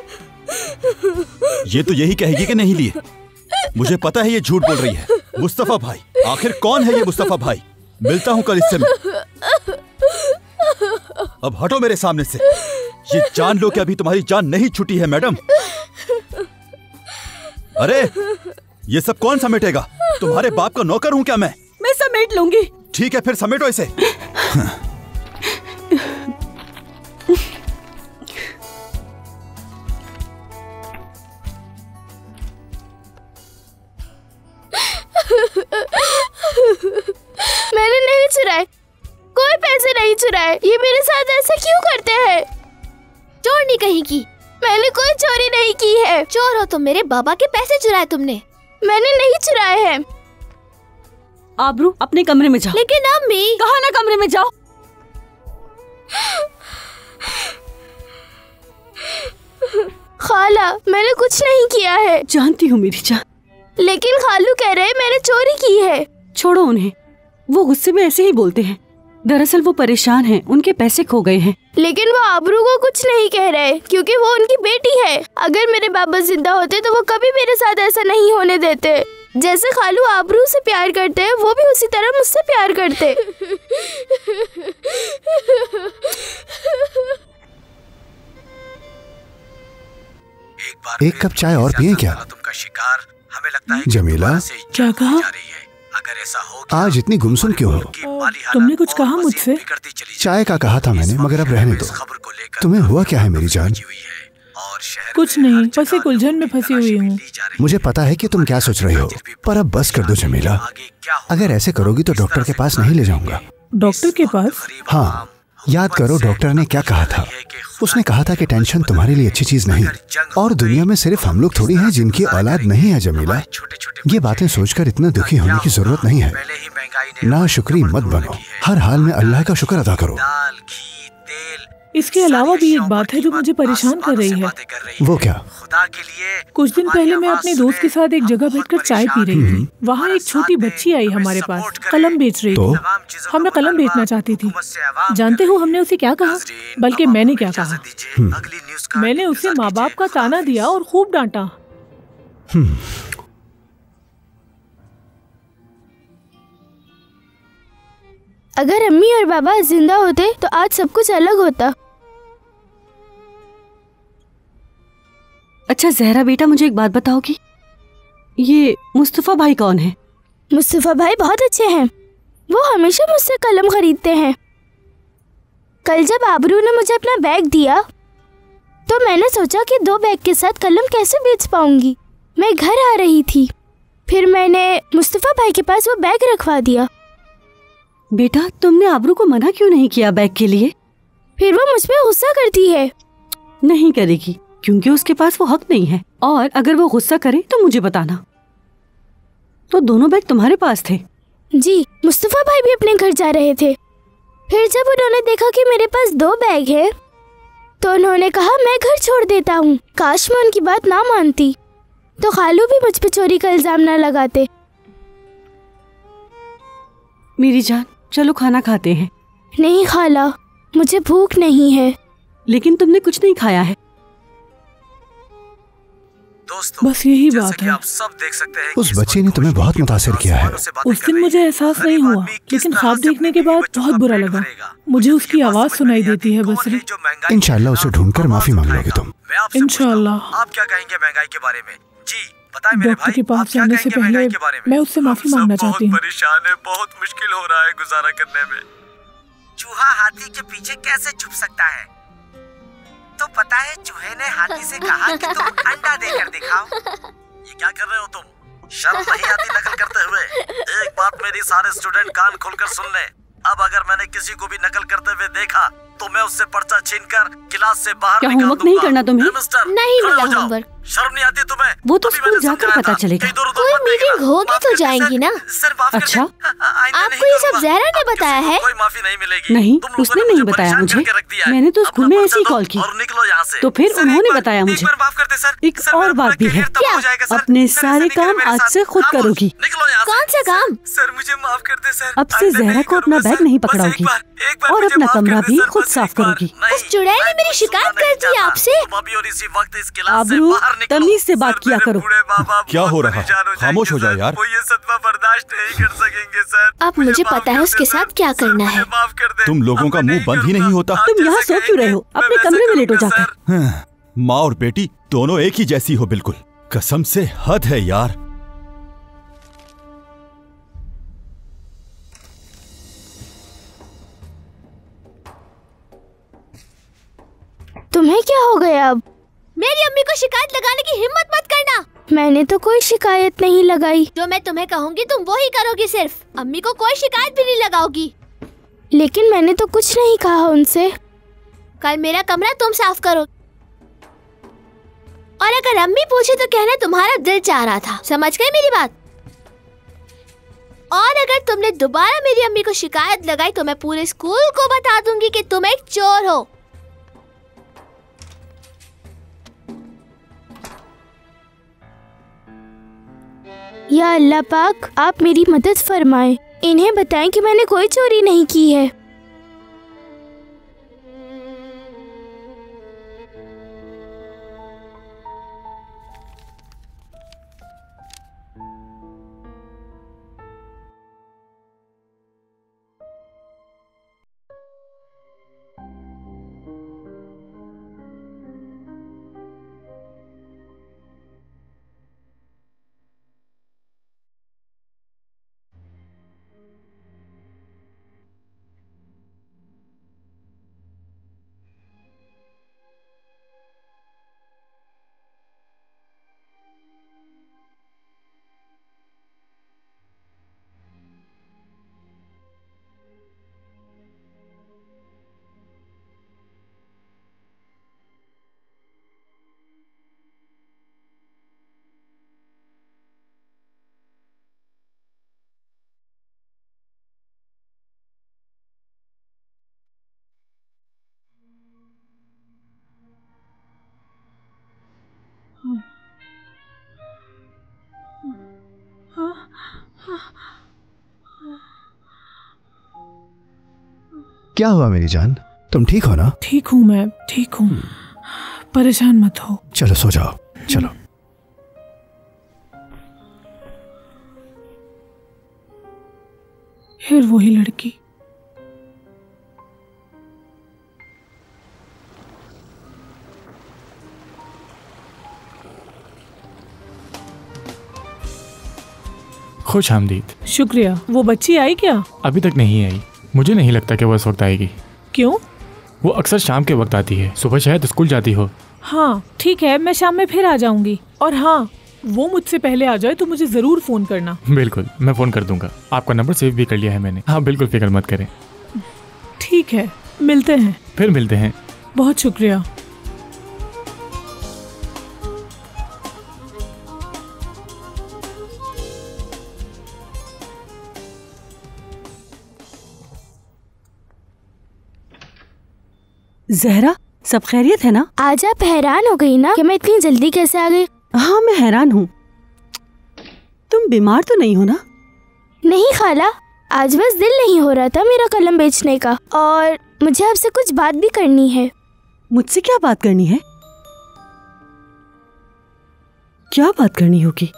S7: ये तो यही कहेगी कि नहीं लिए। मुझे पता है ये झूठ बोल रही है। मुस्तफा भाई, आखिर कौन है ये मुस्तफा भाई? मिलता हूँ कल इससे मैं। अब हटो मेरे सामने से। ये जान लो कि अभी तुम्हारी जान नहीं छुटी है मैडम। अरे ये सब कौन समेटेगा? तुम्हारे बाप का नौकर हूँ क्या मैं?
S5: मैं समेट लूंगी।
S7: ठीक है फिर समेटो इसे।
S9: मैंने नहीं चुराए, कोई पैसे नहीं चुराए। ये मेरे साथ ऐसा क्यों करते हैं?
S2: चोर नहीं कहेगी।
S9: मैंने कोई चोरी नहीं की है।
S2: चोर हो तो मेरे बाबा के पैसे चुराए तुमने।
S9: मैंने नहीं चुराए हैं।
S5: आबरू अपने कमरे में जाओ।
S2: लेकिन अम्मी।
S5: कहा ना कमरे में जाओ।
S9: खाला मैंने कुछ नहीं किया है।
S5: जानती हूँ मेरी जान,
S9: लेकिन खालू कह रहे हैं मैंने चोरी की है।
S5: छोड़ो उन्हें, वो गुस्से में ऐसे ही बोलते हैं। दरअसल वो परेशान हैं, उनके पैसे खो गए हैं।
S9: लेकिन वो आबरू को कुछ नहीं कह रहे क्योंकि वो उनकी बेटी है। अगर मेरे बाबा जिंदा होते तो वो कभी मेरे साथ ऐसा नहीं होने देते। जैसे खालू आबरू से प्यार करते हैं वो भी उसी तरह मुझसे प्यार करते।
S8: एक कप चाय और पिए क्या?
S11: तुमका शिकार हमें लगता है
S8: जमीला,
S6: क्या कहा?
S11: अगर ऐसा हो
S8: आज इतनी गुमसुम क्यों हो?
S6: तुमने कुछ कहा मुझसे?
S8: चाय का कहा था मैंने, मगर अब रहने दो। तुम्हें हुआ क्या है मेरी जान?
S6: कुछ नहीं, बस एक उलझन में फंसी हुई हूँ।
S8: मुझे पता है कि तुम क्या सोच रही हो, पर अब बस कर दो जमीला। अगर ऐसे करोगी तो डॉक्टर के पास नहीं ले जाऊंगा।
S6: डॉक्टर के पास?
S8: हाँ, याद करो डॉक्टर ने क्या कहा था। उसने कहा था कि टेंशन तुम्हारे लिए अच्छी चीज नहीं, और दुनिया में सिर्फ हम लोग थोड़ी हैं जिनकी औलाद नहीं है जमीला। ये बातें सोचकर इतना दुखी होने की जरूरत नहीं है। ना शुक्री मत बनो, हर हाल में अल्लाह का शुक्र अदा करो।
S6: इसके अलावा भी एक बात है जो मुझे परेशान कर रही है।
S8: वो क्या?
S6: कुछ दिन पहले मैं अपने दोस्त के साथ एक जगह बैठकर चाय पी रही थी। वहाँ एक छोटी बच्ची आई हमारे पास, कलम बेच रही थी। हमने कलम बेचना चाहती थी। जानते हो हमने उसे क्या कहा? बल्कि मैंने क्या कहा, मैंने उसे माँ बाप का ताना दिया और खूब डांटा।
S9: अगर अम्मी और बाबा जिंदा होते तो आज सब कुछ अलग होता।
S5: अच्छा जहरा बेटा, मुझे एक बात बताओगी, ये मुस्तफा भाई कौन है?
S9: मुस्तफा भाई बहुत अच्छे हैं। वो हमेशा मुझसे कलम खरीदते हैं। कल जब आबरू ने मुझे अपना बैग दिया तो मैंने सोचा कि 2 बैग के साथ कलम कैसे बेच पाऊंगी। मैं घर आ रही थी, फिर मैंने मुस्तफा भाई के पास वो बैग रखवा दिया।
S5: बेटा तुमने आबरू को मना क्यों नहीं किया बैग के लिए?
S9: फिर वो मुझ पे गुस्सा करती है।
S5: नहीं करेगी, क्योंकि उसके पास वो हक नहीं है। और अगर वो गुस्सा करे तो मुझे बताना। तो दोनों बैग तुम्हारे पास थे?
S9: जी, मुस्तफा भाई भी अपने घर जा रहे थे। फिर जब उन्होंने देखा कि मेरे पास 2 बैग है तो उन्होंने कहा मैं घर छोड़ देता हूँ। काश मैं उनकी बात ना मानती तो खालू भी मुझ पे चोरी का इल्जाम ना लगाते।
S5: मेरी जान, चलो खाना खाते हैं।
S9: नहीं खाला, मुझे भूख नहीं है।
S5: लेकिन तुमने कुछ नहीं खाया है।
S6: बस यही बात है।
S11: आप सब देख सकते हैं
S8: उस बच्चे ने तुम्हें बहुत मुतासिर किया है।
S6: उस दिन मुझे एहसास नहीं हुआ, लेकिन ख्वाब देखने के बाद बहुत बुरा लगा। मुझे उसकी आवाज सुनाई देती है बसरी।
S8: इंशाल्लाह उसे ढूंढकर माफी मांग लोगे तुम।
S6: इंशाल्लाह।
S11: आप क्या कहेंगे महंगाई के बारे में? जी बताएं मेरे
S6: डॉक्टर
S11: भाई,
S6: के पास जाने से पहले मैं उससे माफी मांगना चाहती हूँ।
S11: परेशान है, बहुत मुश्किल हो रहा है गुजारा करने में। चूहा हाथी के पीछे कैसे छुप सकता है? तो पता है चूहे ने हाथी से कहा कि तुम अंडा देकर दिखाओ। ये क्या कर रहे हो तुम? शर्म नहीं आती नकल करते हुए? एक बात मेरी सारे स्टूडेंट कान खोलकर सुन ले, अब अगर मैंने किसी को भी नकल करते हुए देखा तो मैं उससे पर्चा छीनकर क्लास से बाहर
S5: क्या
S11: निकाल
S5: होमवर्क नहीं
S11: दूंगा।
S5: करना तुम्हें?
S11: मिस्टर,
S2: नहीं
S11: खड़े
S2: मिला
S11: हो जाओ।
S2: होमवर्क।
S11: शर्म नहीं आती तुम्हें?
S5: वो तो
S11: अभी
S5: स्कूल
S11: मैंने
S5: जाकर
S11: समझाया
S5: पता
S11: था,
S5: चलेगा।
S11: कहीं इधर-उधर
S2: कोई
S11: मत
S2: मीटिंग
S11: देखना।
S2: होगी
S11: माफ
S2: तो
S11: कर दे,
S2: जाएंगी
S11: सर।
S2: ना।
S11: सर माफ कर दे।
S5: अच्छा।
S11: आइंदा
S2: आपको
S11: नहीं
S2: ये सब
S11: करूंगा।
S2: जहरा ने
S11: अब
S2: बताया
S11: किसी को
S2: है?
S11: कोई माफी नहीं मिलेगी।
S5: नहीं,
S11: तुम लोगों
S5: उसने
S11: ने
S5: नहीं
S11: मुझे
S5: बताया
S11: परेशान
S5: मुझे।
S11: करके रख दिया है।
S5: मैंने तो
S11: अपना
S5: स्कूल में
S11: पर्चा
S5: ऐसे ही
S11: दो
S5: कॉल की।
S11: और निकलो यहाँ से।
S5: तो फिर
S11: सर,
S5: उन्होंने
S11: एक बार-
S5: बताया
S11: एक
S5: मुझे।
S11: बार माफ कर दे सर।
S5: एक
S11: सर,
S5: और
S11: मेरा
S5: बात भी
S11: पूरा
S5: है।
S11: career तबाह हो जाएगा, सर।
S5: अपने
S11: सर,
S5: सारे
S11: ऐसा नहीं
S5: काम
S11: करें मेरे
S5: आज
S11: साथ।
S5: से खुद
S11: खामोश।
S5: करोगी।
S11: निकलो यहाँ से।
S2: कौन सा काम?
S11: सर मुझे माफ कर दे सर।
S5: अब से
S11: आइंदा
S5: जहरा
S11: नहीं
S5: को अपना
S11: करूंगा,
S5: बैग
S11: सर।
S5: नहीं
S11: बस
S5: पकड़ाओगी
S11: एक बार
S5: और
S11: मुझे
S5: अपना
S11: माफ कर
S5: कमरा
S11: दे,
S5: भी
S11: सर,
S5: खुद
S11: बस
S5: साफ
S11: एक बार।
S5: करोगी।
S11: नहीं,
S2: उस चुड़ैल ने
S11: मैं
S2: मेरी
S11: कुछ
S2: शिकायत
S11: सुनना
S2: कर
S11: नहीं
S2: दी
S11: चाहता।
S2: आपसे।
S11: तुम अभी और इसी वक्त इस क्लास से
S5: आबरू,
S11: बाहर निकलो।
S5: तमीज से बात
S11: सर,
S5: किया
S11: मेरे
S5: करो।
S11: बूढ़े बाबा
S7: क्या
S11: बहुत
S7: हो रहा?
S11: परेशान हो
S7: खामोश हो
S11: जाएंगे,
S7: जाओ
S11: सर।
S7: यार।
S11: वो ये सदमा बर्दाश्त नहीं कर सकेंगे सर।
S2: अब मुझे
S11: माफ
S2: पता है
S11: कर
S2: उसके
S11: दे, सर।
S2: साथ क्या
S11: सर,
S2: करना
S11: मुझे
S2: है।
S11: माफ कर दे।
S7: तुम लोगों
S11: अब
S7: का
S11: मैं
S7: मुंह बंद ही नहीं होता।
S11: आप
S5: तुम यहाँ
S11: जैसे
S5: सो क्यों रहे हो?
S11: कहेंगे, मैं
S5: अपने
S11: वैसा
S5: कमरे में लेटो
S11: करूंगा,
S5: जाकर।
S11: सर।
S7: माँ और बेटी दोनों एक ही जैसी हो बिल्कुल। कसम से हद है यार।
S9: तुम्हें क्या हो गया अब?
S2: मेरी अम्मी को शिकायत लगाने की हिम्मत मत करना।
S9: मैंने तो कोई शिकायत नहीं लगाई।
S2: जो मैं तुम्हें कहूंगी तुम वो ही करोगी सिर्फ। अम्मी को कोई शिकायत भी नहीं लगाओगी।
S9: लेकिन मैंने तो कुछ नहीं कहा उनसे।
S2: कल मेरा कमरा तुम साफ करो। और अगर अम्मी पूछे तो कहना तुम्हारा दिल चाह रहा था। समझ गई मेरी बात? और अगर तुमने दोबारा मेरी अम्मी को शिकायत लगाई तो मैं पूरे स्कूल को बता दूंगी कि तुम एक चोर हो।
S9: या अल्लाह पाक, आप मेरी मदद फरमाएं। इन्हें बताएं कि मैंने कोई चोरी नहीं की है।
S8: क्या हुआ मेरी जान? तुम ठीक हो ना?
S6: ठीक हूँ मैं, ठीक हूँ। परेशान मत हो।
S8: चलो सो जाओ, चलो।
S6: फिर वही लड़की।
S3: खुश आमदीद।
S6: शुक्रिया। वो बच्ची आई क्या?
S3: अभी तक नहीं आई। मुझे नहीं लगता कि वो इस वक्त आएगी।
S6: क्यों?
S3: वो अक्सर शाम के वक्त आती है। सुबह शायद स्कूल जाती हो।
S6: हाँ ठीक है, मैं शाम में फिर आ जाऊंगी। और हाँ, वो मुझसे पहले आ जाए तो मुझे जरूर फोन करना।
S3: बिल्कुल, मैं फोन कर दूंगा। आपका नंबर सेव भी कर लिया है मैंने। हाँ बिल्कुल, फिक्र मत करें।
S6: ठीक है, मिलते हैं।
S3: फिर मिलते हैं।
S6: बहुत शुक्रिया।
S5: जहरा, सब खैरियत है ना?
S9: आज आप हैरान हो गई ना कि मैं इतनी जल्दी कैसे आ गई?
S5: हाँ मैं हैरान हूँ। तुम बीमार तो नहीं हो ना?
S9: नहीं खाला, आज बस दिल नहीं हो रहा था मेरा कलम बेचने का। और मुझे आपसे कुछ बात भी करनी है।
S5: मुझसे क्या बात करनी है? क्या बात करनी होगी?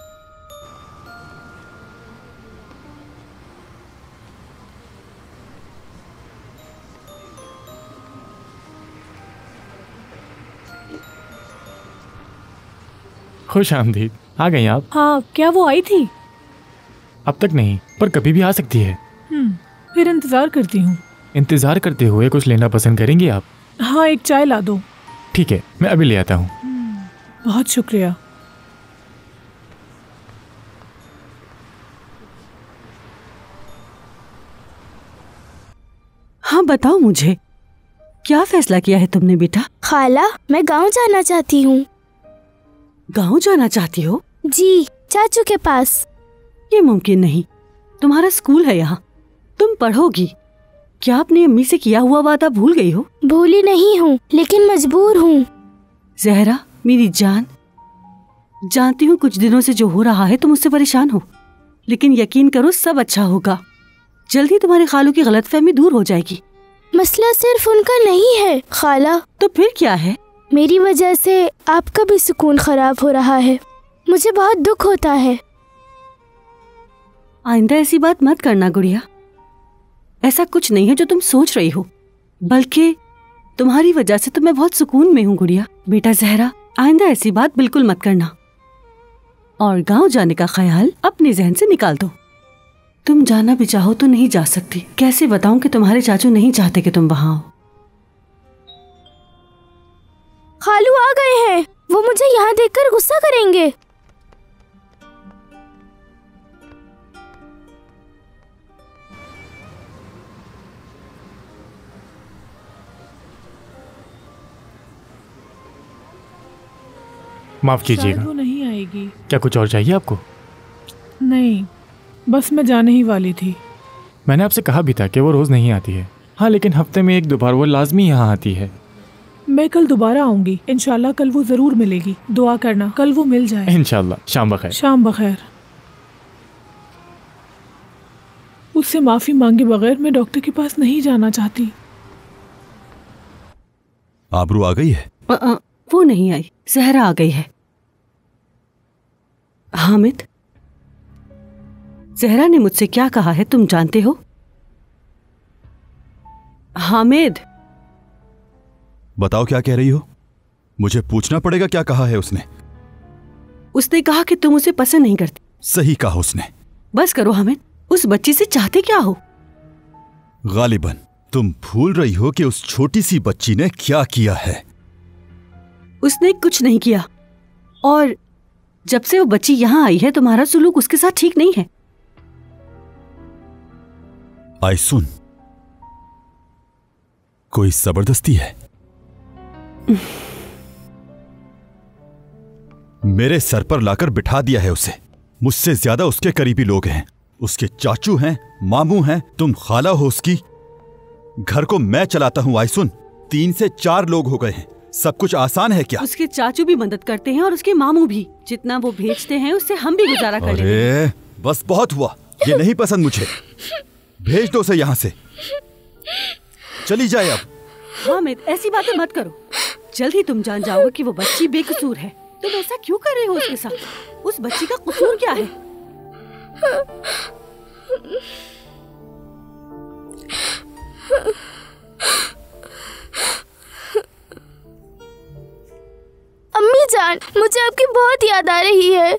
S3: खुश आमदीद। आ गई आप?
S6: हाँ, क्या वो आई थी?
S3: अब तक नहीं, पर कभी भी आ सकती है।
S6: फिर इंतजार करती हूँ।
S3: इंतजार करते हुए कुछ लेना पसंद करेंगी आप?
S6: हाँ, एक चाय ला दो।
S3: ठीक है, मैं अभी ले आता हूँ।
S6: बहुत शुक्रिया।
S5: हाँ बताओ मुझे, क्या फैसला किया है तुमने बेटा?
S9: खाला, मैं गांव जाना चाहती हूँ।
S5: गांव जाना चाहती हो?
S9: जी, चाचू के पास।
S5: ये मुमकिन नहीं, तुम्हारा स्कूल है यहाँ, तुम पढ़ोगी। क्या अपनी अम्मी से किया हुआ वादा भूल गई हो?
S9: भूली नहीं हूँ, लेकिन मजबूर हूँ।
S5: जहरा मेरी जान, जानती हूँ कुछ दिनों से जो हो रहा है तुम उससे परेशान हो, लेकिन यकीन करो सब अच्छा होगा। जल्दी तुम्हारे खालू की गलतफहमी दूर हो जाएगी।
S9: मसला सिर्फ उनका नहीं है खाला।
S5: तो फिर क्या है?
S9: मेरी वजह से आपका भी सुकून खराब हो रहा है। मुझे बहुत दुख होता है।
S5: आइंदा ऐसी बात मत करना गुड़िया। ऐसा कुछ नहीं है जो तुम सोच रही हो, बल्कि तुम्हारी वजह से तो मैं बहुत सुकून में हूँ गुड़िया। बेटा जहरा, आइंदा ऐसी बात बिल्कुल मत करना और गांव जाने का ख्याल अपने जहन से निकाल दो। तुम जाना भी चाहो तो नहीं जा सकती। कैसे बताऊं कि तुम्हारे चाचू नहीं चाहते कि तुम वहां हो।
S9: खालू आ गए हैं, वो मुझे यहाँ देखकर गुस्सा करेंगे।
S3: माफ कीजिएगा।
S6: शायद वो नहीं आएगी।
S3: क्या कुछ और चाहिए आपको?
S6: नहीं, बस मैं जाने ही वाली थी।
S3: मैंने आपसे कहा भी था कि वो रोज नहीं आती है। हाँ, लेकिन हफ्ते में एक दो बार वो लाजमी यहाँ आती है।
S6: मैं कल दोबारा आऊंगी, इंशाल्लाह कल वो जरूर मिलेगी। दुआ करना कल वो मिल जाए।
S3: इंशाल्लाह। शाम बखैर।
S6: शाम बखैर। उससे माफी मांगे बगैर मैं डॉक्टर के पास नहीं जाना चाहती।
S7: आबरू आ गई है?
S5: वो नहीं आई, जहरा आ गई है। हामिद, जहरा ने मुझसे क्या कहा है तुम जानते हो? हामिद,
S7: बताओ क्या कह रही हो? मुझे पूछना पड़ेगा क्या कहा है उसने?
S5: उसने कहा कि तुम उसे पसंद नहीं करती।
S7: सही कहा उसने।
S5: बस करो हामिद, उस बच्ची से चाहते क्या हो?
S7: गालिबन तुम भूल रही हो कि उस छोटी सी बच्ची ने क्या किया है।
S5: उसने कुछ नहीं किया, और जब से वो बच्ची यहाँ आई है तुम्हारा सुलूक उसके साथ ठीक नहीं है।
S7: आई सुन, कोई जबरदस्ती है। मेरे सर पर लाकर बिठा दिया है उसे। मुझसे ज्यादा उसके करीबी लोग हैं, उसके चाचू हैं, मामू हैं, तुम खाला हो उसकी। घर को मैं चलाता हूं आइसुन। 3 से 4 लोग हो गए हैं। सब कुछ आसान है क्या?
S5: उसके चाचू भी मदद करते हैं और उसके मामू भी। जितना वो भेजते हैं उससे हम भी गुजारा कर लेते हैं।
S7: अरे बस बहुत हुआ, ये नहीं पसंद मुझे। भेज दो उसे यहाँ से, चली जाए अब।
S5: हामिद, ऐसी बातें मत करो। जल्द ही तुम जान जाओगे कि वो बच्ची बेकसूर है। तुम ऐसा क्यों कर रहे हो उसके साथ? उस बच्ची का कसूर क्या है?
S9: अम्मी जान, मुझे आपकी बहुत याद आ रही है।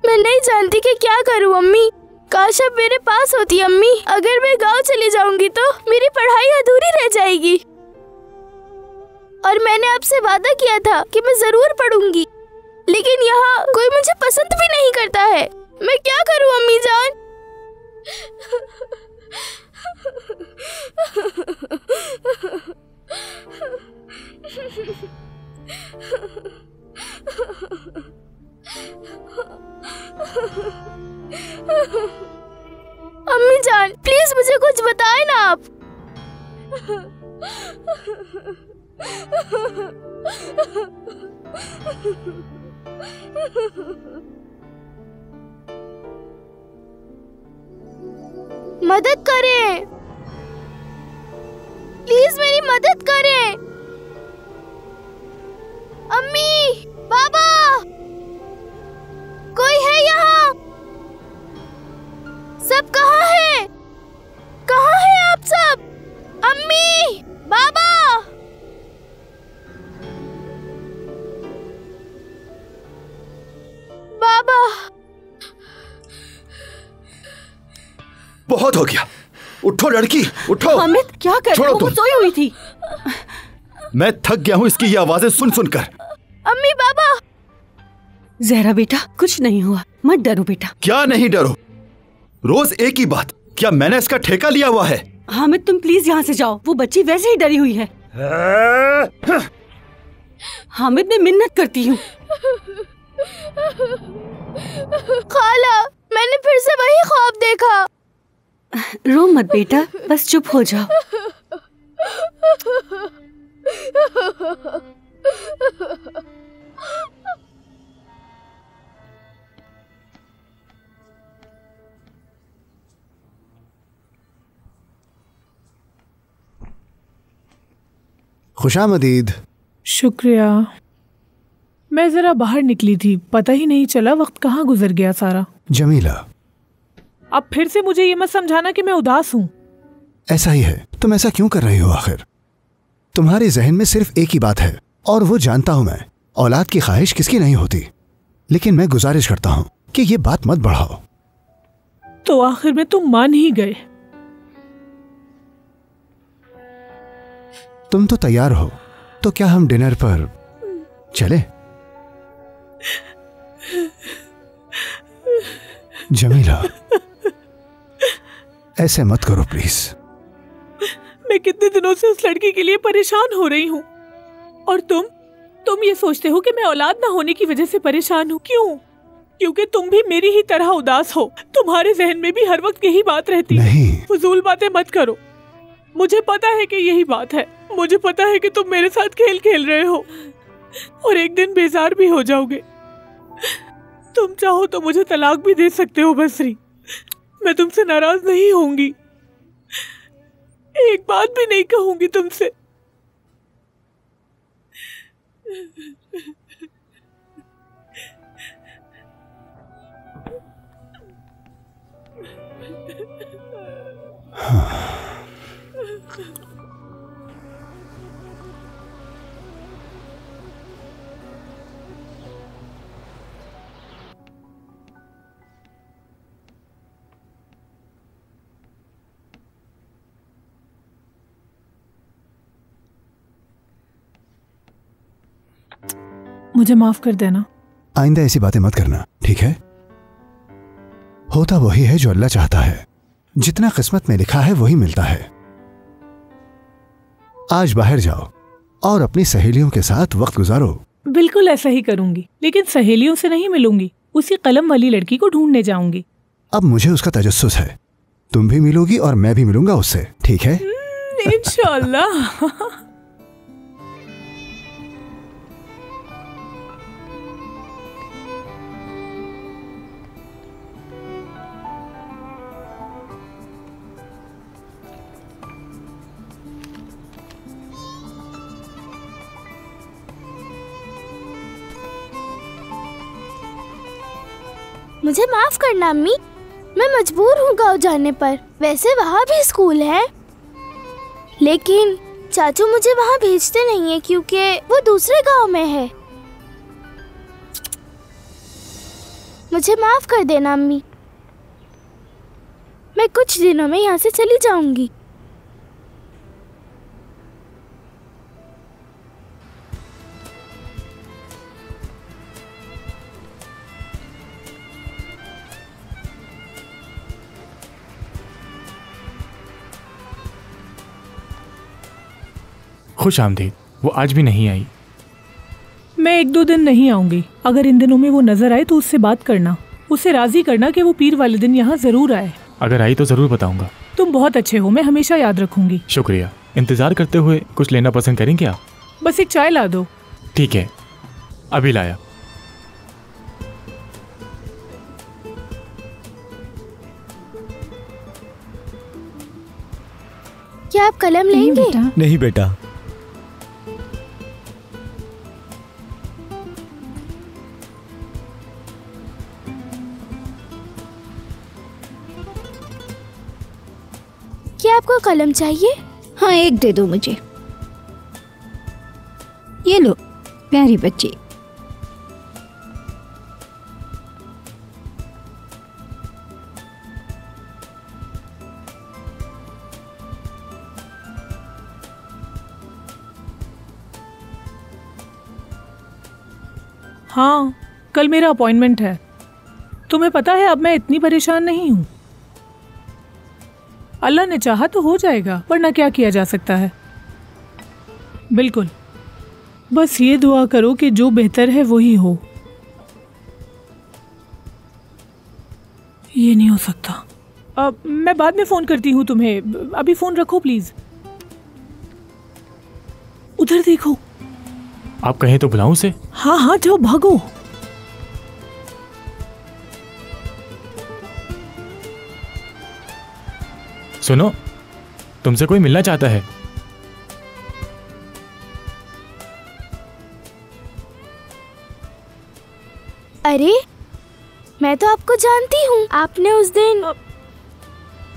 S9: मैं नहीं जानती कि क्या करूं अम्मी। काश अब मेरे पास होती अम्मी। अगर मैं गांव चली जाऊंगी तो मेरी पढ़ाई अधूरी रह जाएगी, और मैंने आपसे वादा किया था कि मैं जरूर पढ़ूंगी, लेकिन यहाँ कोई मुझे पसंद भी नहीं करता है। मैं क्या करूं अम्मी जान? अम्मी जान, प्लीज मुझे कुछ बताएं ना आप। मदद करें, प्लीज मेरी मदद करें। अम्मी, बाबा, कोई है यहाँ? सब कहाँ है? कहाँ है आप सब? अम्मी, बाबा। बाबा,
S7: बहुत हो गया। उठो लड़की, उठो।
S5: हामिद, क्या कर रहे हो? वो सोई हुई थी।
S7: मैं थक गया हूँ इसकी ये आवाजें सुन सुनकर।
S9: अम्मी, बाबा।
S5: जहरा बेटा, कुछ नहीं हुआ, मत डरो बेटा।
S7: क्या नहीं डरो? रोज एक ही बात, क्या मैंने इसका ठेका लिया हुआ है?
S5: हामिद तुम प्लीज यहाँ से जाओ, वो बच्ची वैसे ही डरी हुई है। हामिद मैं मिन्नत करती हूँ।
S9: खाला, मैंने फिर से वही ख्वाब देखा।
S5: रो मत बेटा, बस चुप हो जाओ।
S8: खुशामदीद।
S6: शुक्रिया। मैं जरा बाहर निकली थी, पता ही नहीं चला वक्त कहाँ गुजर गया सारा।
S8: जमीला,
S6: अब फिर से मुझे ये मत समझाना कि मैं उदास हूँ।
S8: ऐसा ही है, तुम ऐसा क्यों कर रही हो? आखिर तुम्हारे जहन में सिर्फ एक ही बात है, और वो जानता हूं मैं, औलाद की ख्वाहिश किसकी नहीं होती। लेकिन मैं गुजारिश करता हूं कि ये बात मत बढ़ाओ।
S6: तो आखिर में तुम मान ही गए।
S8: तुम तो तैयार हो, तो क्या हम डिनर पर चले? जमीला, ऐसे मत करो प्लीज।
S6: मैं कितने दिनों से उस लड़की के लिए परेशान हो रही हूँ, और तुम ये सोचते हो कि मैं औलाद ना होने की वजह से परेशान हूँ। क्यों? क्योंकि तुम भी मेरी ही तरह उदास हो। तुम्हारे जहन में भी हर वक्त यही बात रहती है। फजूल बातें मत करो। मुझे पता है कि यही बात है। मुझे पता है कि तुम मेरे साथ खेल खेल रहे हो और एक दिन बेजार भी हो जाओगे। तुम चाहो तो मुझे तलाक भी दे सकते हो बसरी, मैं तुमसे नाराज नहीं होंगी। एक बात भी नहीं कहूंगी तुमसे। मुझे माफ कर देना।
S8: आइंदा ऐसी बातें मत करना, ठीक है? होता वही है जो अल्लाह चाहता है। जितना किस्मत में लिखा है वही मिलता है। आज बाहर जाओ और अपनी सहेलियों के साथ वक्त गुजारो।
S6: बिल्कुल ऐसा ही करूंगी, लेकिन सहेलियों से नहीं मिलूंगी। उसी कलम वाली लड़की को ढूंढने जाऊंगी।
S8: अब मुझे उसका तजस्सुस है। तुम भी मिलोगी और मैं भी मिलूंगा उससे, ठीक है?
S6: इंशाअल्लाह।
S9: मुझे माफ करना अम्मी, मैं मजबूर हूँ गाँव जाने पर। वैसे वहाँ भी स्कूल है, लेकिन चाचू मुझे वहाँ भेजते नहीं है क्योंकि वो दूसरे गांव में है। मुझे माफ कर देना अम्मी, मैं कुछ दिनों में यहाँ से चली जाऊंगी।
S3: खुश आमदीद। वो आज भी नहीं आई।
S6: मैं 1-2 दिन नहीं आऊंगी। अगर इन दिनों में वो नजर आए तो उससे बात करना, उसे राजी करना कि वो पीर वाले दिन यहाँ जरूर आए।
S3: अगर आई तो जरूर बताऊंगा।
S6: तुम बहुत अच्छे हो, मैं हमेशा याद रखूंगी।
S3: शुक्रिया। इंतजार करते हुए कुछ लेना पसंद करें क्या?
S6: बस एक चाय ला दो।
S3: ठीक है, अभी लाया।
S9: क्या आप कलम लेंगे?
S12: नहीं बेटा।
S9: क्या आपको कलम चाहिए?
S4: हाँ, एक दे दो मुझे। ये लो प्यारी बच्ची।
S6: हाँ, कल मेरा अपॉइंटमेंट है। तुम्हें पता है अब मैं इतनी परेशान नहीं हूँ। अल्लाह ने चाहा तो हो जाएगा, वरना क्या किया जा सकता है। बिल्कुल, बस ये दुआ करो कि जो बेहतर है वही हो। ये नहीं हो सकता। मैं बाद में फोन करती हूँ तुम्हें, अभी फोन रखो प्लीज। उधर देखो।
S3: आप कहें तो बुलाऊं उसे?
S6: हाँ हाँ जाओ, भागो।
S3: सुनो, तुमसे कोई मिलना चाहता है।
S9: अरे मैं तो आपको जानती हूँ। आपने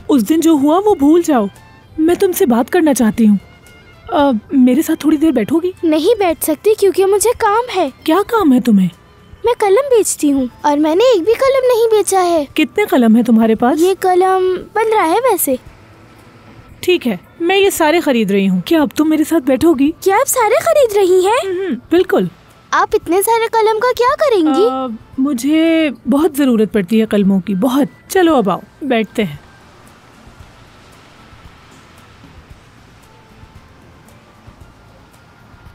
S6: उस दिन जो हुआ वो भूल जाओ। मैं तुमसे बात करना चाहती हूँ। मेरे साथ थोड़ी देर बैठोगी?
S9: नहीं बैठ सकती क्योंकि मुझे काम है।
S6: क्या काम है तुम्हें?
S9: मैं कलम बेचती हूँ और मैंने एक भी कलम नहीं बेचा है।
S6: कितने कलम है तुम्हारे पास?
S9: ये कलम 15 है वैसे।
S6: ठीक है, मैं ये सारे खरीद रही हूँ। क्या अब तुम मेरे साथ बैठोगी?
S9: क्या आप सारे खरीद रही हैं?
S6: बिल्कुल।
S9: आप इतने सारे कलम का क्या करेंगी?
S6: मुझे बहुत जरूरत पड़ती है कलमों की, बहुत। चलो अब आओ, बैठते हैं।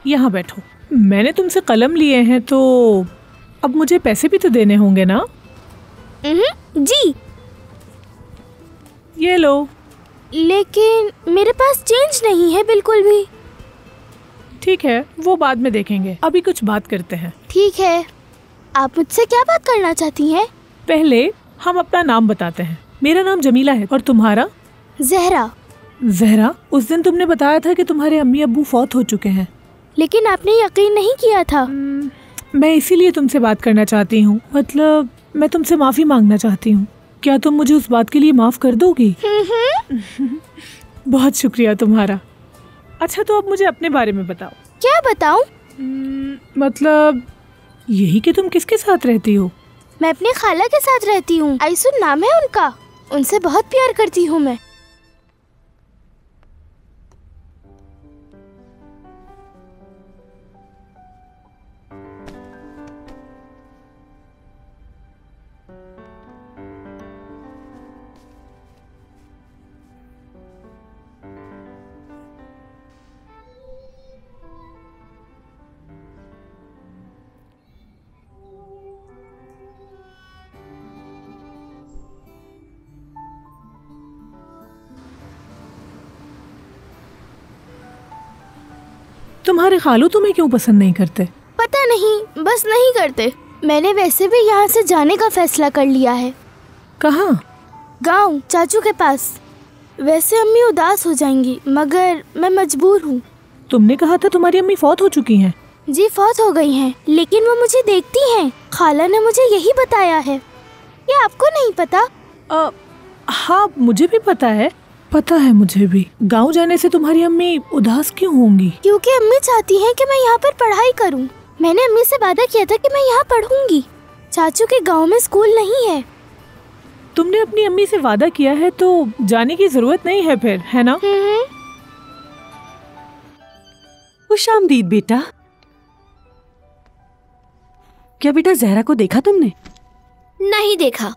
S6: यहाँ बैठो। मैंने तुमसे कलम लिए हैं तो अब मुझे पैसे भी तो देने होंगे ना?
S9: जी।
S6: ये लो।
S9: लेकिन मेरे पास चेंज नहीं है बिल्कुल भी।
S6: ठीक है, वो बाद में देखेंगे, अभी कुछ बात करते हैं।
S9: ठीक है, आप मुझसे क्या बात करना चाहती हैं?
S6: पहले हम अपना नाम बताते हैं। मेरा नाम जमीला है और तुम्हारा?
S9: जहरा।
S6: जहरा, उस दिन तुमने बताया था कि तुम्हारे अम्मी अब्बू फौत हो चुके हैं,
S9: लेकिन आपने यकीन नहीं किया था।
S6: मैं इसीलिए तुमसे बात करना चाहती हूँ। मतलब मैं तुमसे माफ़ी मांगना चाहती हूँ। क्या तुम मुझे उस बात के लिए माफ़ कर दोगी? बहुत शुक्रिया तुम्हारा। अच्छा, तो अब मुझे अपने बारे में बताओ।
S9: क्या बताऊं?
S6: मतलब यही कि तुम किसके साथ रहती हो?
S9: मैं अपनी खाला के साथ रहती हूँ। आइसुन नाम है उनका। उनसे बहुत प्यार करती हूँ मैं।
S6: तुम्हारे खालू तुम्हें क्यों पसंद नहीं करते?
S9: पता नहीं, बस नहीं करते। मैंने वैसे भी यहाँ से जाने का फैसला कर लिया है।
S6: कहाँ?
S9: गांव, चाचू के पास। वैसे अम्मी उदास हो जाएंगी, मगर मैं मजबूर हूँ।
S6: तुमने कहा था तुम्हारी अम्मी फौत हो चुकी हैं।
S9: जी फौत हो गई हैं, लेकिन वो मुझे देखती हैं। खाला ने मुझे यही बताया है। ये आपको नहीं पता?
S6: हाँ, मुझे भी पता है। पता है मुझे भी। गांव जाने से तुम्हारी अम्मी उदास क्यों होंगी?
S9: क्योंकि अम्मी चाहती हैं कि मैं यहाँ पर पढ़ाई करूँ। मैंने अम्मी से वादा किया था कि मैं यहाँ पढ़ूंगी। चाचू के गांव में स्कूल नहीं है।
S6: तुमने अपनी अम्मी से वादा किया है तो जाने की जरूरत नहीं है फिर, है ना?
S5: खुशामदीद बेटा। क्या बेटा जहरा को देखा तुमने?
S2: नहीं देखा।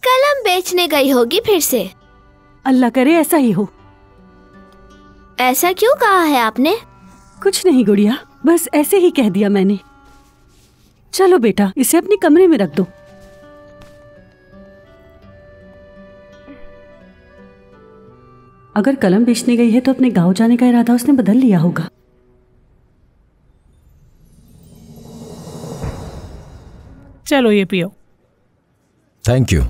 S2: कलम बेचने गई होगी फिर से।
S5: अल्लाह करे ऐसा ही हो।
S2: ऐसा क्यों कहा है आपने?
S5: कुछ नहीं गुड़िया, बस ऐसे ही कह दिया मैंने। चलो बेटा, इसे अपने कमरे में रख दो। अगर कलम बेचने गई है तो अपने गांव जाने का इरादा उसने बदल लिया होगा।
S6: चलो ये पियो।
S10: Thank you.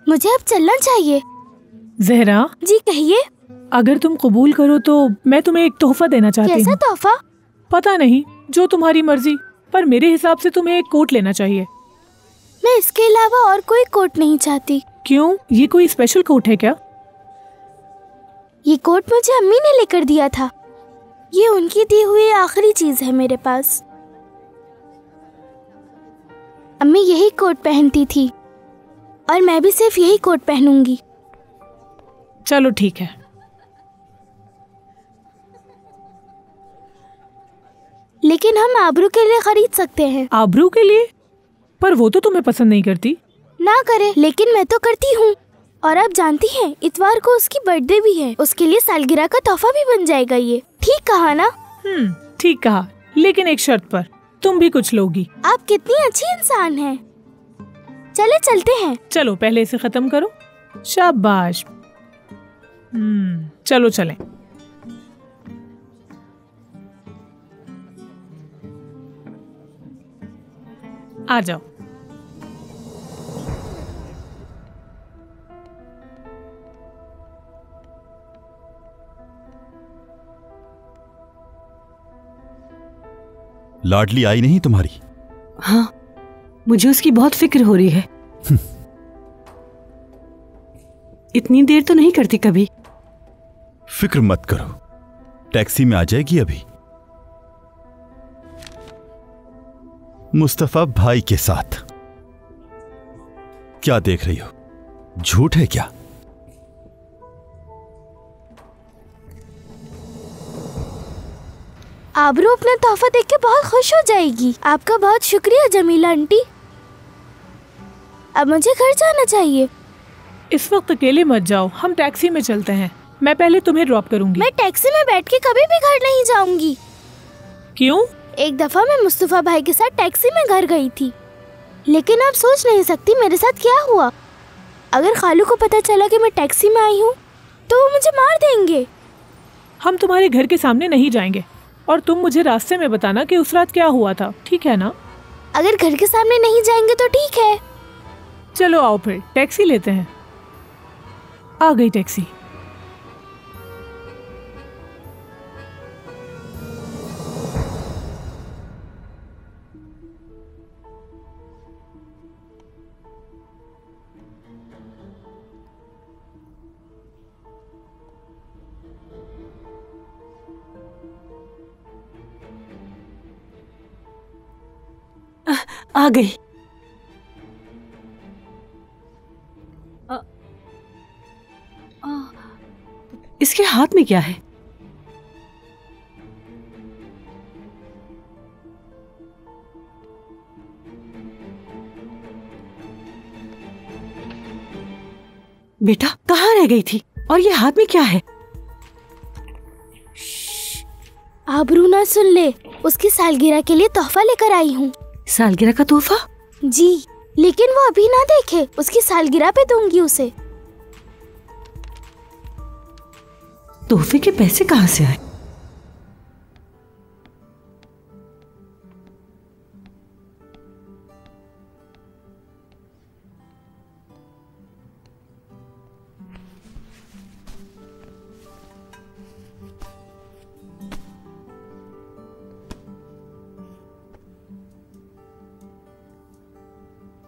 S9: मुझे अब चलना चाहिए।
S6: जहरा
S9: जी कहिए।
S6: अगर तुम कबूल करो तो मैं तुम्हें एक तोहफा देना चाहती हूँ।
S9: कैसा तोहफा?
S6: पता नहीं, जो तुम्हारी मर्जी, पर मेरे हिसाब से तुम्हें एक कोट लेना चाहिए।
S9: मैं इसके अलावा और कोई कोट नहीं चाहती।
S6: क्यों? ये कोई स्पेशल कोट है क्या?
S9: ये कोट मुझे अम्मी ने लेकर दिया था। ये उनकी दी हुई आखिरी चीज है मेरे पास। अम्मी यही कोट पहनती थी और मैं भी सिर्फ यही कोट पहनूंगी।
S6: चलो ठीक है।
S9: लेकिन हम आबरू के लिए खरीद सकते हैं।
S6: आबरू के लिए? पर वो तो तुम्हें पसंद नहीं करती।
S9: ना करे, लेकिन मैं तो करती हूँ। और आप जानती हैं, इतवार को उसकी बर्थडे भी है। उसके लिए सालगिरह का तोहफा भी बन जाएगा ये। ठीक कहा ना?
S6: ठीक कहा, लेकिन एक शर्त पर। तुम भी कुछ लोगी।
S9: आप कितनी अच्छी इंसान हैं। चले चलते हैं।
S6: चलो पहले इसे खत्म करो। शाबाश। चलो चलें। आ जाओ।
S7: लाडली आई नहीं तुम्हारी?
S5: हाँ, मुझे उसकी बहुत फिक्र हो रही है। इतनी देर तो नहीं करती कभी।
S7: फिक्र मत करो, टैक्सी में आ जाएगी अभी। मुस्तफा भाई के साथ। क्या देख रही हो? झूठ है क्या?
S9: आबरू अपना तोहफा देख के बहुत खुश हो जाएगी। आपका बहुत शुक्रिया जमीला आंटी। अब मुझे घर जाना चाहिए।
S6: इस वक्त अकेले मत जाओ, हम टैक्सी में चलते हैं। मैं पहले तुम्हें ड्रॉप करूंगी।
S9: मैं टैक्सी में बैठ के कभी भी घर नहीं जाऊंगी।
S6: क्यों?
S9: एक दफा मैं मुस्तफा भाई के साथ टैक्सी में घर गई थी, लेकिन आप सोच नहीं सकती मेरे साथ क्या हुआ। अगर खालू को पता चला कि मैं टैक्सी में आई हूँ तो वो मुझे मार देंगे।
S6: हम तुम्हारे घर के सामने नहीं जाएंगे और तुम मुझे रास्ते में बताना कि उस रात क्या हुआ था, ठीक है ना?
S9: अगर घर के सामने नहीं जाएंगे तो ठीक है।
S6: चलो आओ फिर टैक्सी लेते हैं। आ गई टैक्सी।
S5: आ गई। इसके हाथ में क्या है? बेटा कहाँ रह गई थी? और ये हाथ में क्या है?
S9: आबरू ना सुन ले। उसकी सालगिरह के लिए तोहफा लेकर आई हूँ।
S5: सालगिरह का तोहफा?
S9: जी, लेकिन वो अभी ना देखे। उसकी सालगिरह पे दूंगी उसे।
S5: तोहफे के पैसे कहाँ से आए?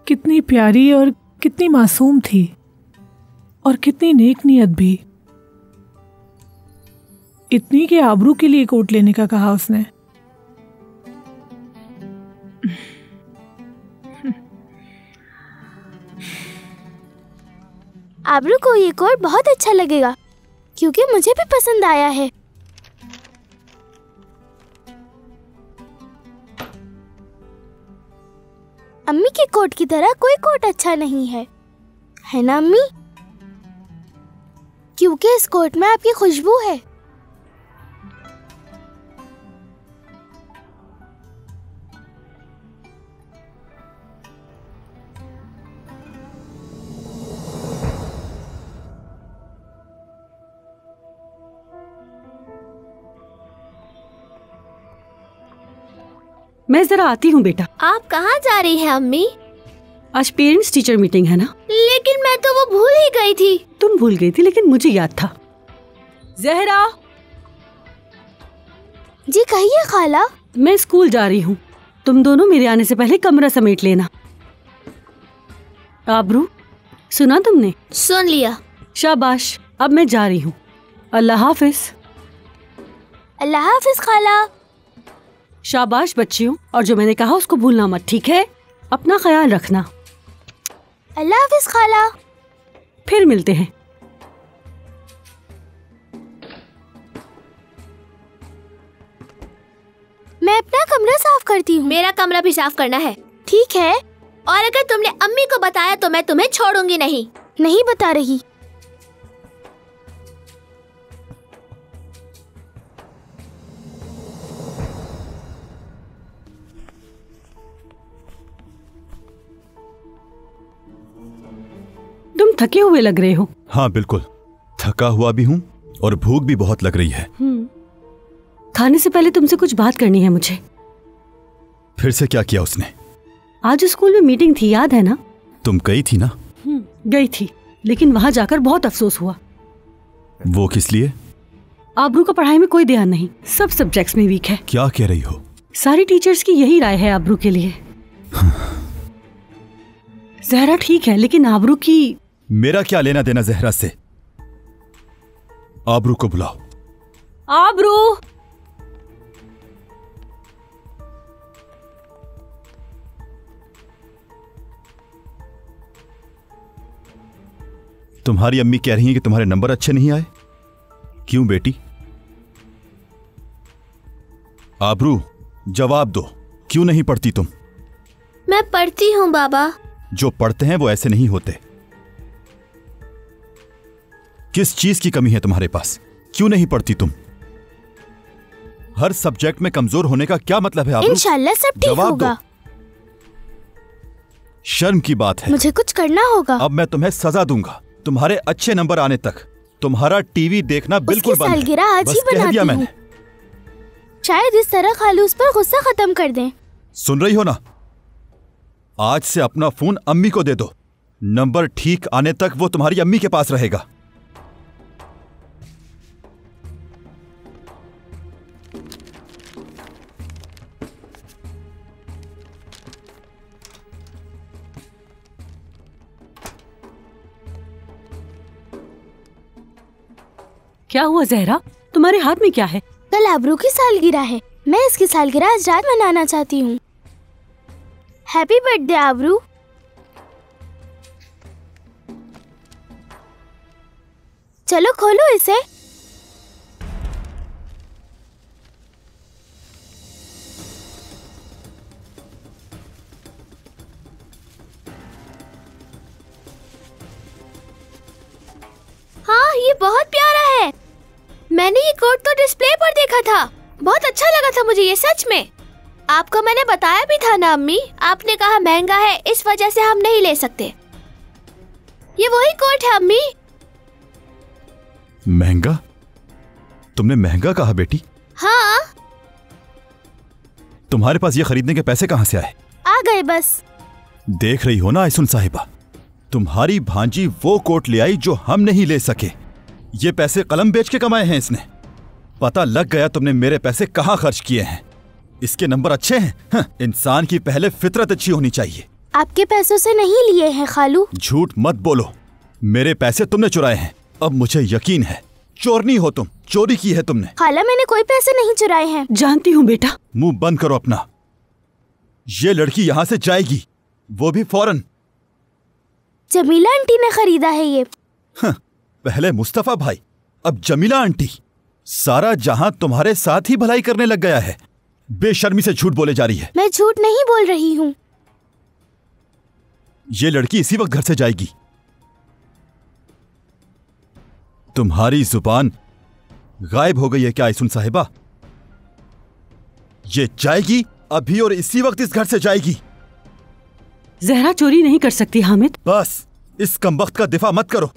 S6: कितनी प्यारी और कितनी मासूम थी और कितनी नेक नियत भी। इतनी के आबरू के लिए कोट लेने का कहा उसने।
S9: आबरू को ये कोट बहुत अच्छा लगेगा क्योंकि मुझे भी पसंद आया है। अम्मी के कोट की तरह कोई कोट अच्छा नहीं है ना अम्मी? क्योंकि इस कोट में आपकी खुशबू है।
S5: मैं जरा आती हूँ बेटा।
S2: आप कहाँ जा रही हैं अम्मी?
S5: आज पेरेंट्स टीचर मीटिंग है ना?
S2: लेकिन मैं तो वो भूल ही गई थी।
S5: तुम भूल गई थी लेकिन मुझे याद था। जहरा।
S9: जी कहिए खाला।
S5: मैं स्कूल जा रही हूँ, तुम दोनों मेरे आने से पहले कमरा समेट लेना। आबरू सुना तुमने?
S2: सुन लिया।
S5: शाबाश, अब मैं जा रही हूँ। अल्लाह हाफिज।
S9: अल्लाह हाफिज खाला।
S5: शाबाश बच्चियों, और जो मैंने कहा उसको भूलना मत, ठीक है? अपना ख्याल रखना।
S9: अल्लाह हाफिज खाला।
S5: फिर मिलते हैं।
S9: मैं अपना कमरा साफ करती हूँ।
S2: मेरा कमरा भी साफ करना है।
S9: ठीक है,
S2: और अगर तुमने अम्मी को बताया तो मैं तुम्हें छोड़ूंगी नहीं।
S9: नहीं बता रही।
S5: तुम थके हुए लग रहे हो।
S7: हाँ बिल्कुल, थका हुआ भी हूँ और भूख भी बहुत लग रही है।
S5: खाने से पहले तुमसे कुछ बात करनी है मुझे।
S7: फिर से क्या किया उसने?
S5: आज स्कूल में मीटिंग थी, याद है ना?
S7: तुम गई थी ना?
S5: गई थी, लेकिन वहां जाकर बहुत अफसोस हुआ।
S7: वो किस लिए?
S5: आबरू का पढ़ाई में कोई ध्यान नहीं, सब सब्जेक्ट्स में वीक है।
S7: क्या कह रही हो?
S5: सारी टीचर्स की यही राय है आबरू के लिए। जहरा ठीक है, लेकिन आबरू की।
S7: मेरा क्या लेना देना जहरा से? आबरू को बुलाओ।
S5: आबरू!
S7: तुम्हारी अम्मी कह रही हैं कि तुम्हारे नंबर अच्छे नहीं आए। क्यों बेटी? आबरू जवाब दो, क्यों नहीं पढ़ती तुम?
S2: मैं पढ़ती हूँ बाबा।
S7: जो पढ़ते हैं वो ऐसे नहीं होते। किस चीज की कमी है तुम्हारे पास? क्यों नहीं पढ़ती तुम? हर सब्जेक्ट में कमजोर होने का क्या मतलब है आबरू?
S9: इंशाल्लाह सब ठीक होगा।
S7: शर्म की बात है।
S9: मुझे कुछ करना होगा।
S7: अब मैं तुम्हें सजा दूंगा। तुम्हारे अच्छे नंबर आने तक तुम्हारा टीवी देखना बिल्कुल बंद है।
S9: सालगिरह आज ही
S7: बस कह दिया मैंने।
S9: शायद इस तरह खालू उस पर गुस्सा खत्म कर दें।
S7: सुन रही हो ना? आज से अपना फोन अम्मी को दे दो। नंबर ठीक आने तक वो तुम्हारी अम्मी के पास रहेगा।
S5: क्या हुआ जहरा? तुम्हारे हाथ में क्या है?
S9: कल आबरू की सालगिरह है। मैं इसकी सालगिरह आज रात मनाना चाहती हूँ। हैप्पी बर्थडे आबरू। चलो खोलो इसे।
S2: हाँ, ये बहुत प्यारा है। मैंने ये कोट तो डिस्प्ले पर देखा था, बहुत अच्छा लगा था मुझे ये, सच में। आपको मैंने बताया भी था ना अम्मी, आपने कहा महंगा है इस वजह से हम नहीं ले सकते। ये वही कोट है अम्मी।
S7: महंगा? तुमने महंगा कहा बेटी?
S2: हाँ।
S7: तुम्हारे पास ये खरीदने के पैसे कहाँ से आए?
S9: आ गए बस।
S7: देख रही हो ना आयसुन साहिबा, तुम्हारी भांजी वो कोट ले आई जो हम नहीं ले सके। ये पैसे कलम बेच के कमाए हैं इसने। पता लग गया तुमने मेरे पैसे कहाँ खर्च किए हैं। इसके नंबर अच्छे हैं। हाँ, इंसान की पहले फितरत अच्छी होनी चाहिए।
S9: आपके पैसों से नहीं लिए हैं खालू।
S7: झूठ मत बोलो, मेरे पैसे तुमने चुराए हैं। अब मुझे यकीन है चोरनी हो तुम, चोरी की है तुमने।
S9: खाला मैंने कोई पैसे नहीं चुराए हैं।
S5: जानती हूँ बेटा।
S7: मुंह बंद करो अपना। ये लड़की यहाँ से जाएगी, वो भी फौरन।
S9: जमीला आंटी ने खरीदा है ये।
S7: हाँ, पहले मुस्तफा भाई, अब जमीला आंटी। सारा जहां तुम्हारे साथ ही भलाई करने लग गया है। बेशर्मी से झूठ बोले जा रही है।
S9: मैं झूठ नहीं बोल रही हूँ।
S7: ये लड़की इसी वक्त घर से जाएगी। तुम्हारी जुबान गायब हो गई है क्या आयसुन साहिबा? ये जाएगी अभी और इसी वक्त इस घर से जाएगी।
S5: जहरा चोरी नहीं कर सकती हामिद।
S7: बस इस कमबख्त का दिफा मत करो।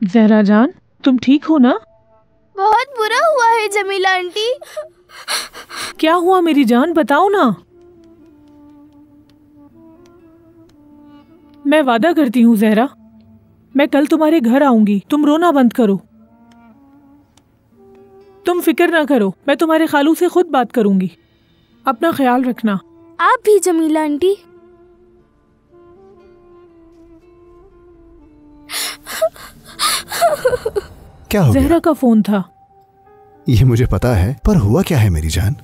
S6: जहरा जान, तुम ठीक हो ना?
S9: बहुत बुरा हुआ है जमीला आंटी।
S6: क्या हुआ मेरी जान, बताओ ना। मैं वादा करती हूँ जहरा, मैं कल तुम्हारे घर आऊंगी। तुम रोना बंद करो, तुम फिक्र ना करो, मैं तुम्हारे खालू से खुद बात करूंगी। अपना ख्याल रखना।
S9: आप भी जमीला आंटी।
S8: क्या हो
S6: जहरा का फोन था।
S8: ये मुझे पता है, पर हुआ क्या है मेरी जान?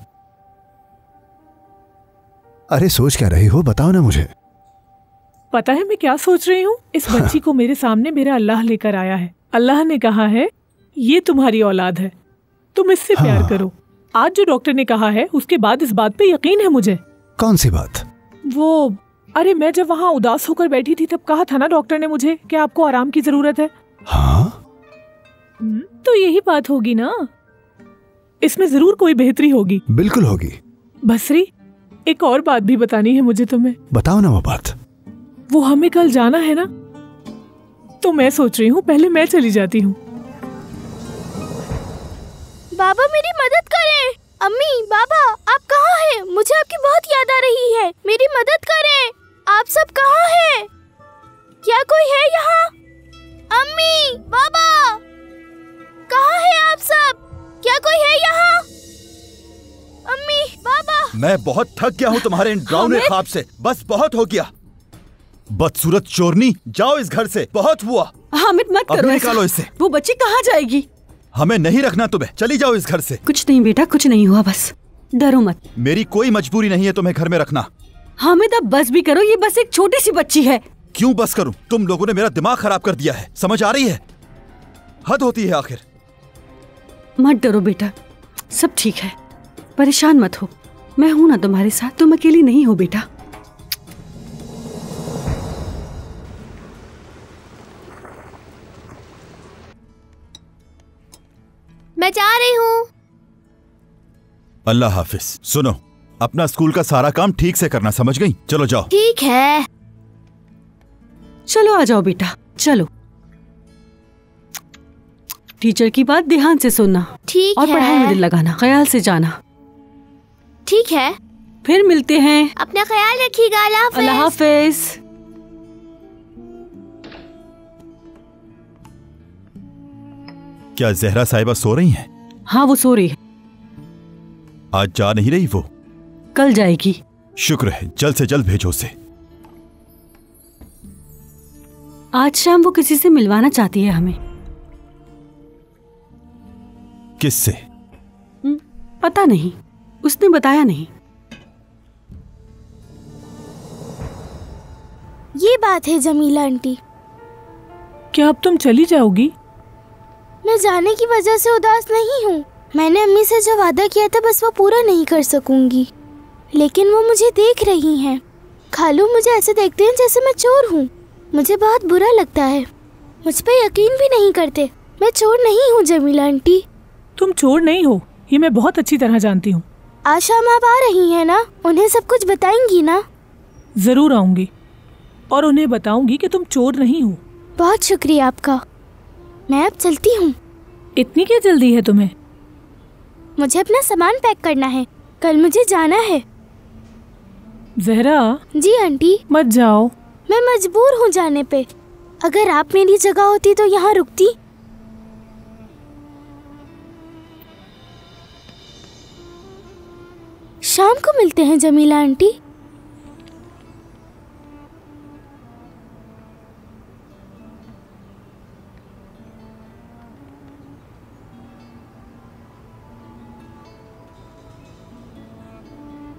S8: अरे सोच क्या रही हो, बताओ ना मुझे।
S6: पता है मैं क्या सोच रही हूँ? इस बच्ची को मेरे सामने मेरा अल्लाह लेकर आया है। अल्लाह ने कहा है ये तुम्हारी औलाद है, तुम इससे प्यार करो। आज जो डॉक्टर ने कहा है उसके बाद इस बात पे यकीन है मुझे।
S8: कौन सी बात?
S6: वो अरे मैं जब वहाँ उदास होकर बैठी थी तब कहा था ना डॉक्टर ने मुझे कि आपको आराम की जरूरत है।
S8: हाँ?
S6: तो यही बात होगी ना, इसमें जरूर कोई बेहतरी होगी।
S8: बिल्कुल होगी।
S6: बसरी, एक और बात भी बतानी है मुझे तुम्हें।
S8: बताओ ना वो बात।
S6: वो हमें कल जाना है ना, तो मैं सोच रही हूँ पहले मैं चली जाती हूँ।
S9: बाबा मेरी मदद करें। अम्मी, बाबा, आप कहाँ हैं? मुझे आपकी बहुत याद आ रही है। मेरी मदद करें। आप सब कहाँ हैं? क्या कोई है यहाँ? अम्मी, बाबा, कहाँ हैं आप सब? क्या कोई है यहाँ? अम्मी, बाबा।
S7: मैं बहुत थक गया हूँ तुम्हारे इन डरावने ख्वाब से। बस बहुत हो गया। बदसूरत चोरनी, जाओ इस घर से, बहुत हुआ।
S5: हामिद मत करो,
S7: निकालो इससे।
S5: वो बच्ची कहाँ जाएगी?
S7: हमें नहीं रखना तुम्हें, चली जाओ इस घर से।
S5: कुछ नहीं बेटा, कुछ नहीं हुआ, बस डरो मत।
S7: मेरी कोई मजबूरी नहीं है तुम्हें घर में रखना।
S5: हामिद अब बस भी करो, ये बस एक छोटी सी बच्ची है।
S7: क्यों बस करूं? तुम लोगों ने मेरा दिमाग खराब कर दिया है, समझ आ रही है? हद होती है आखिर।
S5: मत डरो बेटा, सब ठीक है, परेशान मत हो, मैं हूं ना तुम्हारे साथ, तुम अकेली नहीं हो बेटा।
S2: मैं जा रही हूँ।
S7: अल्लाह हाफिज। सुनो, अपना स्कूल का सारा काम ठीक से करना, समझ गई? चलो जाओ।
S2: ठीक है।
S5: चलो आ जाओ बेटा, चलो। टीचर की बात ध्यान से सुनना।
S2: ठीक
S5: और
S2: है।
S5: पढ़ाई में दिल लगाना, ख्याल से जाना।
S2: ठीक है,
S5: फिर मिलते हैं।
S2: अपना ख्याल रखिएगा।
S5: अल्लाह हाफिज।
S7: क्या जहरा साहिबा सो रही हैं?
S5: हाँ वो सो रही है।
S7: आज जा नहीं रही वो?
S5: कल जाएगी।
S7: शुक्र है, जल्द से जल्द भेजो उसे।
S5: आज शाम वो किसी से मिलवाना चाहती है हमें।
S7: किससे?
S5: पता नहीं, उसने बताया नहीं।
S9: ये बात है जमीला आंटी।
S6: क्या अब तुम चली जाओगी?
S9: मैं जाने की वजह से उदास नहीं हूँ। मैंने अम्मी से जो वादा किया था बस वो पूरा नहीं कर सकूंगी, लेकिन वो मुझे देख रही हैं। खालू मुझे ऐसे देखते हैं जैसे मैं चोर हूँ। मुझे बहुत बुरा लगता है, मुझ पे यकीन भी नहीं करते। मैं चोर नहीं हूँ जमीला आंटी।
S6: तुम चोर नहीं हो, ये मैं बहुत अच्छी तरह जानती हूँ।
S9: आज शाम आप आ रही हैं ना, उन्हें सब कुछ बताएंगी ना?
S6: जरूर आऊंगी और उन्हें बताऊंगी कि तुम चोर नहीं हो।
S9: बहुत शुक्रिया आपका। मैं अब चलती हूँ।
S6: इतनी क्या जल्दी है तुम्हें?
S9: मुझे अपना सामान पैक करना है, कल मुझे जाना है।
S6: जहरा।
S9: जी आंटी।
S6: मत जाओ।
S9: मैं मजबूर हूँ जाने पे। अगर आप मेरी जगह होती तो यहाँ रुकती। शाम को मिलते हैं जमीला आंटी।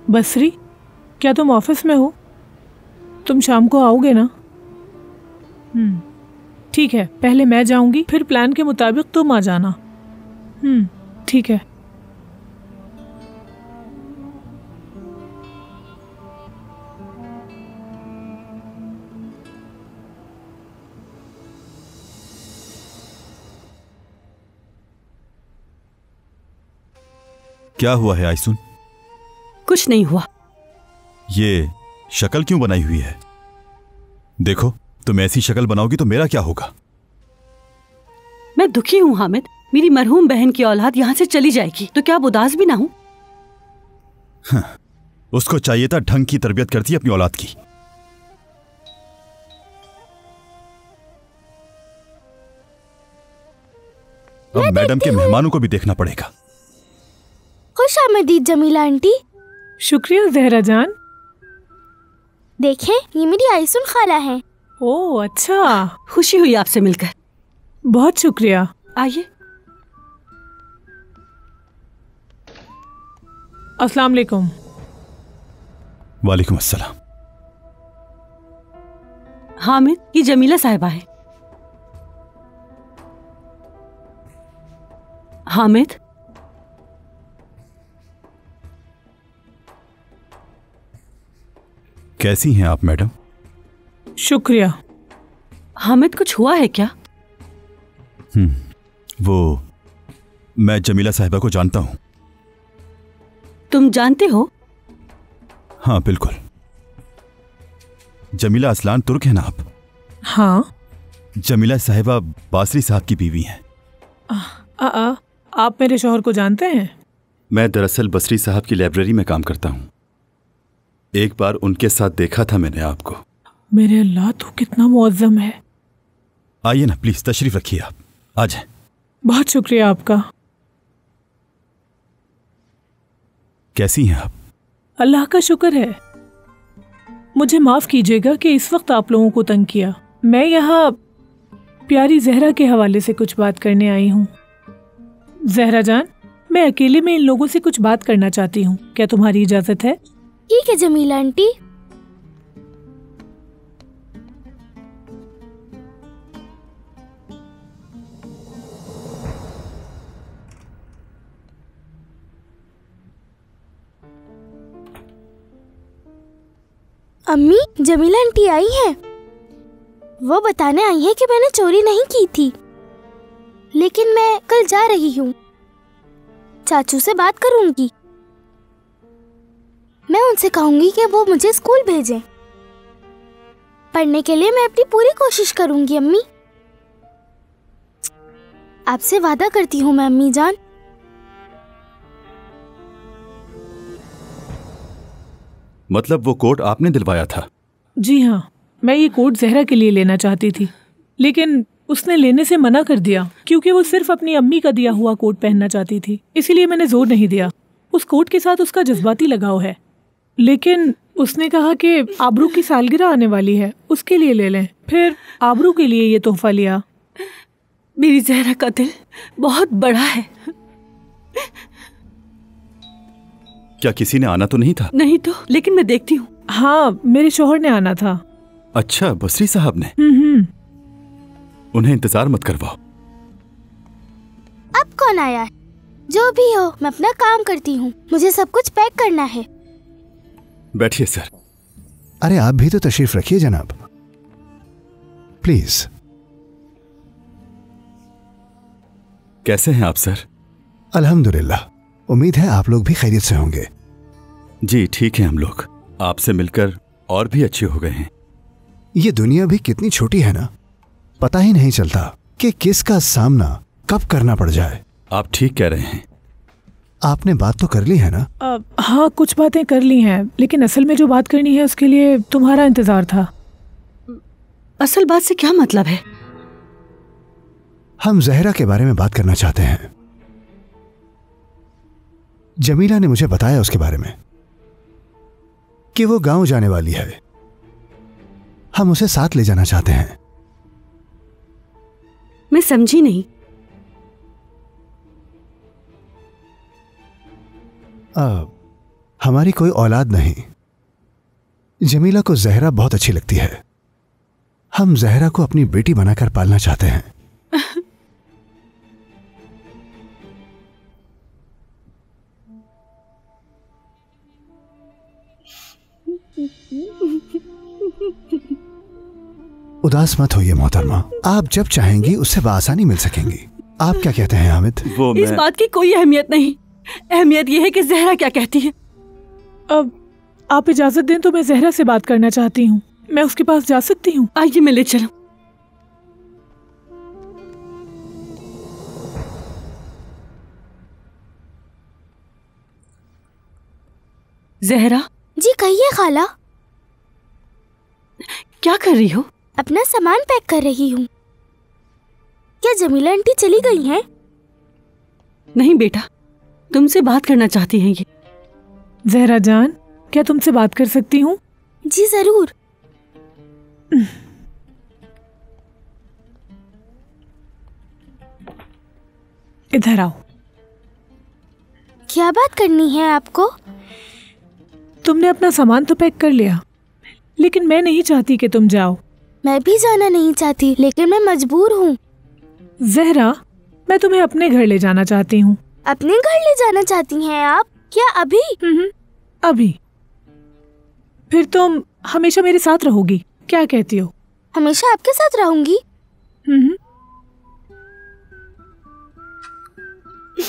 S6: बसरी, क्या तुम ऑफिस में हो? तुम शाम को आओगे ना? ठीक है, पहले मैं जाऊंगी, फिर प्लान के मुताबिक तुम आ जाना। ठीक है।
S7: क्या हुआ है आइसुन?
S5: कुछ नहीं हुआ।
S7: ये शक्ल क्यों बनाई हुई है? देखो, तुम ऐसी शक्ल बनाओगी तो मेरा क्या होगा?
S5: मैं दुखी हूँ हामिद। मेरी मरहूम बहन की औलाद यहाँ से चली जाएगी तो क्या आप उदास भी ना हूँ?
S7: उसको चाहिए था ढंग की तरबियत करती अपनी औलाद की। अब मैडम के मेहमानों को भी देखना पड़ेगा।
S9: खुश आमदीद जमीला आंटी।
S6: शुक्रिया जहरा जान।
S9: देखें, ये मेरी आयसुन खाला है।
S6: ओह अच्छा,
S5: खुशी हुई आपसे मिलकर।
S6: बहुत शुक्रिया।
S5: आइए।
S6: अस्सलाम वालेकुम।
S7: वालेकुम अस्सलाम।
S5: हामिद, ये जमीला साहिबा है। हामिद,
S7: कैसी हैं आप मैडम?
S6: शुक्रिया।
S5: हामिद, कुछ हुआ है क्या?
S7: वो मैं जमीला साहिबा को जानता हूं।
S5: तुम जानते हो?
S7: हाँ बिल्कुल। जमीला असलान तुर्क है ना आप?
S6: हाँ।
S7: जमीला साहिबा बासरी साहब की बीवी हैं।
S6: आप मेरे शौहर को जानते हैं?
S7: मैं दरअसल बसरी साहब की लाइब्रेरी में काम करता हूं। एक बार उनके साथ देखा था मैंने आपको।
S6: मेरे अल्लाह, तो कितना मुअज्जम है।
S7: आइए ना प्लीज, तशरीफ रखिए, आप आ जाएं।
S6: बहुत शुक्रिया आपका।
S7: कैसी हैं आप?
S6: अल्लाह का शुक्र है। मुझे माफ कीजिएगा कि इस वक्त आप लोगों को तंग किया। मैं यहाँ प्यारी जहरा के हवाले से कुछ बात करने आई हूँ। जहरा जान, मैं अकेले में इन लोगों से कुछ बात करना चाहती हूँ, क्या तुम्हारी इजाजत है?
S9: ठीक है जमीला आंटी। अम्मी, जमीला आंटी आई हैं। वो बताने आई हैं कि मैंने चोरी नहीं की थी, लेकिन मैं कल जा रही हूँ। चाचू से बात करूंगी। मैं उनसे कहूंगी कि वो मुझे स्कूल भेजें। पढ़ने के लिए मैं अपनी पूरी कोशिश करूंगी अम्मी। आपसे वादा करती हूँ मैं अम्मी जान।
S7: मतलब वो कोट आपने दिलवाया था?
S6: जी हाँ, मैं ये कोट जहरा के लिए लेना चाहती थी, लेकिन उसने लेने से मना कर दिया क्योंकि वो सिर्फ अपनी अम्मी का दिया हुआ कोट पहनना चाहती थी। इसीलिए मैंने जोर नहीं दिया। उस कोट के साथ उसका जज्बाती लगाव है, लेकिन उसने कहा कि आबरू की सालगिरह आने वाली है, उसके लिए ले लें। फिर आबरू के लिए ये तोहफा लिया।
S5: मेरी जहरा का दिल बहुत बड़ा है।
S7: क्या किसी ने आना तो नहीं था?
S5: नहीं तो, लेकिन मैं देखती हूँ।
S6: हाँ, मेरे शौहर ने आना था।
S7: अच्छा, बसरी साहब ने? उन्हें इंतजार मत करवाओ।
S9: अब कौन आया है? जो भी हो, मैं अपना काम करती हूँ। मुझे सब कुछ पैक करना है।
S7: बैठिए सर।
S8: अरे आप भी तो तशरीफ रखिए जनाब, प्लीज।
S7: कैसे हैं आप सर?
S8: अल्हम्दुलिल्लाह, उम्मीद है आप लोग भी खैरियत से होंगे।
S7: जी ठीक है, हम लोग आपसे मिलकर और भी अच्छे हो गए हैं।
S8: ये दुनिया भी कितनी छोटी है ना, पता ही नहीं चलता कि किसका सामना कब करना पड़ जाए।
S7: आप ठीक कह रहे हैं।
S8: आपने बात तो कर ली है ना?
S6: हाँ, कुछ बातें कर ली हैं, लेकिन असल में जो बात करनी है उसके लिए तुम्हारा इंतजार था।
S5: असल बात से क्या मतलब है?
S8: हम जहरा के बारे में बात करना चाहते हैं। जमीला ने मुझे बताया उसके बारे में कि वो गांव जाने वाली है। हम उसे साथ ले जाना चाहते हैं।
S5: मैं समझी नहीं।
S8: हमारी कोई औलाद नहीं। जमीला को जहरा बहुत अच्छी लगती है। हम जहरा को अपनी बेटी बनाकर पालना चाहते हैं। उदास मत होइए मोहतरमा, आप जब चाहेंगी उससे बआसानी मिल सकेंगी। आप क्या कहते हैं हामिद?
S5: इस बात की कोई अहमियत नहीं। अहमियत यह है कि जहरा क्या कहती है।
S6: अब आप इजाजत दें तो मैं जहरा से बात करना चाहती हूँ। मैं उसके पास जा सकती हूँ?
S5: आइए, मैं ले चलूं। जहरा।
S9: जी कहिए खाला।
S5: क्या कर रही हो?
S9: अपना सामान पैक कर रही हूँ। क्या जमीला आंटी चली गई हैं?
S5: नहीं बेटा, तुमसे बात करना चाहती हैं ये।
S6: जहरा जान, क्या तुमसे बात कर सकती हूँ?
S9: जी जरूर।
S6: इधर आओ।
S9: क्या बात करनी है आपको?
S6: तुमने अपना सामान तो पैक कर लिया, लेकिन मैं नहीं चाहती कि तुम जाओ।
S9: मैं भी जाना नहीं चाहती, लेकिन मैं मजबूर हूँ।
S6: जहरा, मैं तुम्हें अपने घर ले जाना चाहती हूँ।
S9: अपने घर ले जाना चाहती हैं आप? क्या अभी?
S6: अभी। फिर तुम हमेशा मेरे साथ रहोगी, क्या कहती हो?
S9: हमेशा आपके साथ रहूंगी?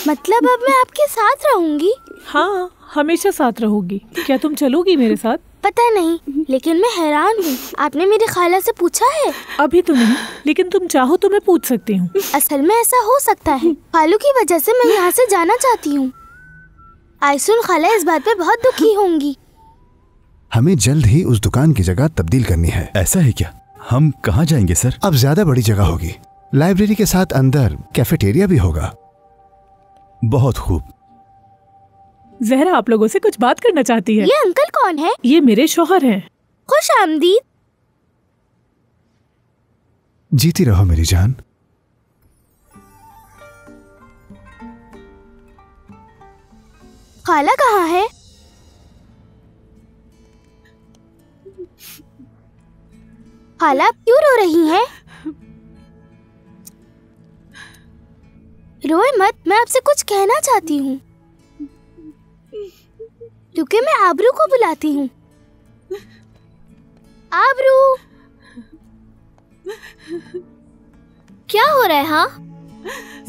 S9: मतलब अब मैं आपके साथ रहूंगी?
S6: हाँ, हमेशा साथ रहोगी। क्या तुम चलोगी मेरे साथ?
S9: पता नहीं, लेकिन मैं हैरान हूँ। आपने मेरी खाला से पूछा है?
S6: अभी तो नहीं, लेकिन तुम चाहो तो मैं पूछ सकती हूँ।
S9: असल में ऐसा हो सकता है, खालू की वजह से मैं यहाँ से जाना चाहती हूँ। आयसुन खाला इस बात पे बहुत दुखी होंगी।
S8: हमें जल्द ही उस दुकान की जगह तब्दील करनी है।
S7: ऐसा है क्या? हम कहाँ जाएंगे सर?
S8: अब ज्यादा बड़ी जगह होगी। लाइब्रेरी के साथ अंदर कैफेटेरिया भी होगा।
S7: बहुत खूब।
S6: जहरा आप लोगों से कुछ बात करना चाहती है।
S9: ये अंकल कौन है?
S6: ये मेरे शौहर हैं।
S9: खुश आमदीद।
S8: जीती रहो मेरी जान।
S9: खाला कहाँ है? खाला आप क्यों रो रही हैं? रोए मत, मैं आपसे कुछ कहना चाहती हूँ। क्योंकि मैं आबरू को बुलाती हूँ। आबरू।
S2: क्या हो रहा है? हाँ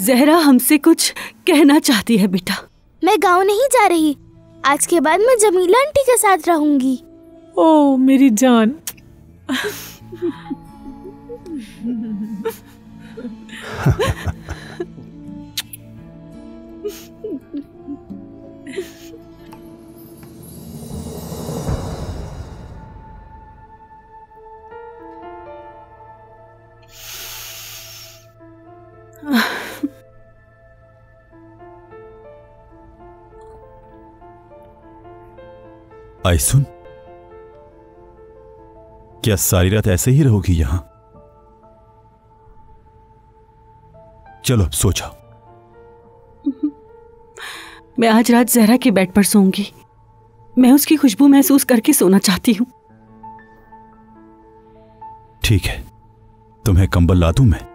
S5: जहरा हमसे कुछ कहना चाहती है बेटा।
S9: मैं गांव नहीं जा रही। आज के बाद मैं जमीला आंटी के साथ रहूंगी।
S6: ओ मेरी जान।
S7: आयसुन, क्या सारी रात ऐसे ही रहोगी यहां? चलो अब सो जाओ।
S5: मैं आज रात जहरा के बेड पर सोऊंगी। मैं उसकी खुशबू महसूस करके सोना चाहती हूँ।
S7: ठीक है, तुम्हें कंबल ला दूं मैं?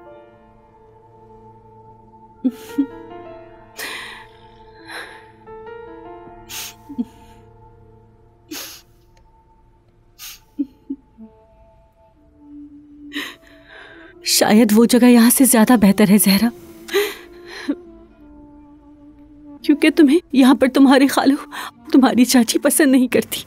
S5: शायद वो जगह यहाँ से ज्यादा बेहतर है जहरा, क्योंकि तुम्हें यहाँ पर तुम्हारी खालू, तुम्हारी चाची पसंद नहीं करती।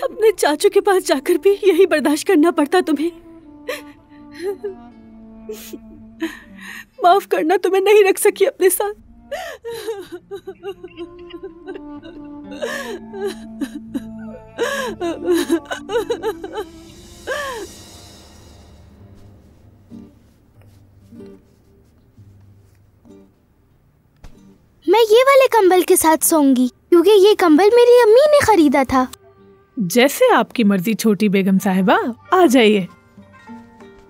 S5: अपने चाचू के पास जाकर भी यही बर्दाश्त करना पड़ता तुम्हें। माफ करना, तुम्हें नहीं रख सकी अपने साथ।
S9: मैं ये वाले कंबल के साथ सोऊंगी, क्योंकि ये कंबल मेरी अम्मी ने खरीदा था।
S6: जैसे आपकी मर्जी छोटी बेगम साहिबा, आ जाइए।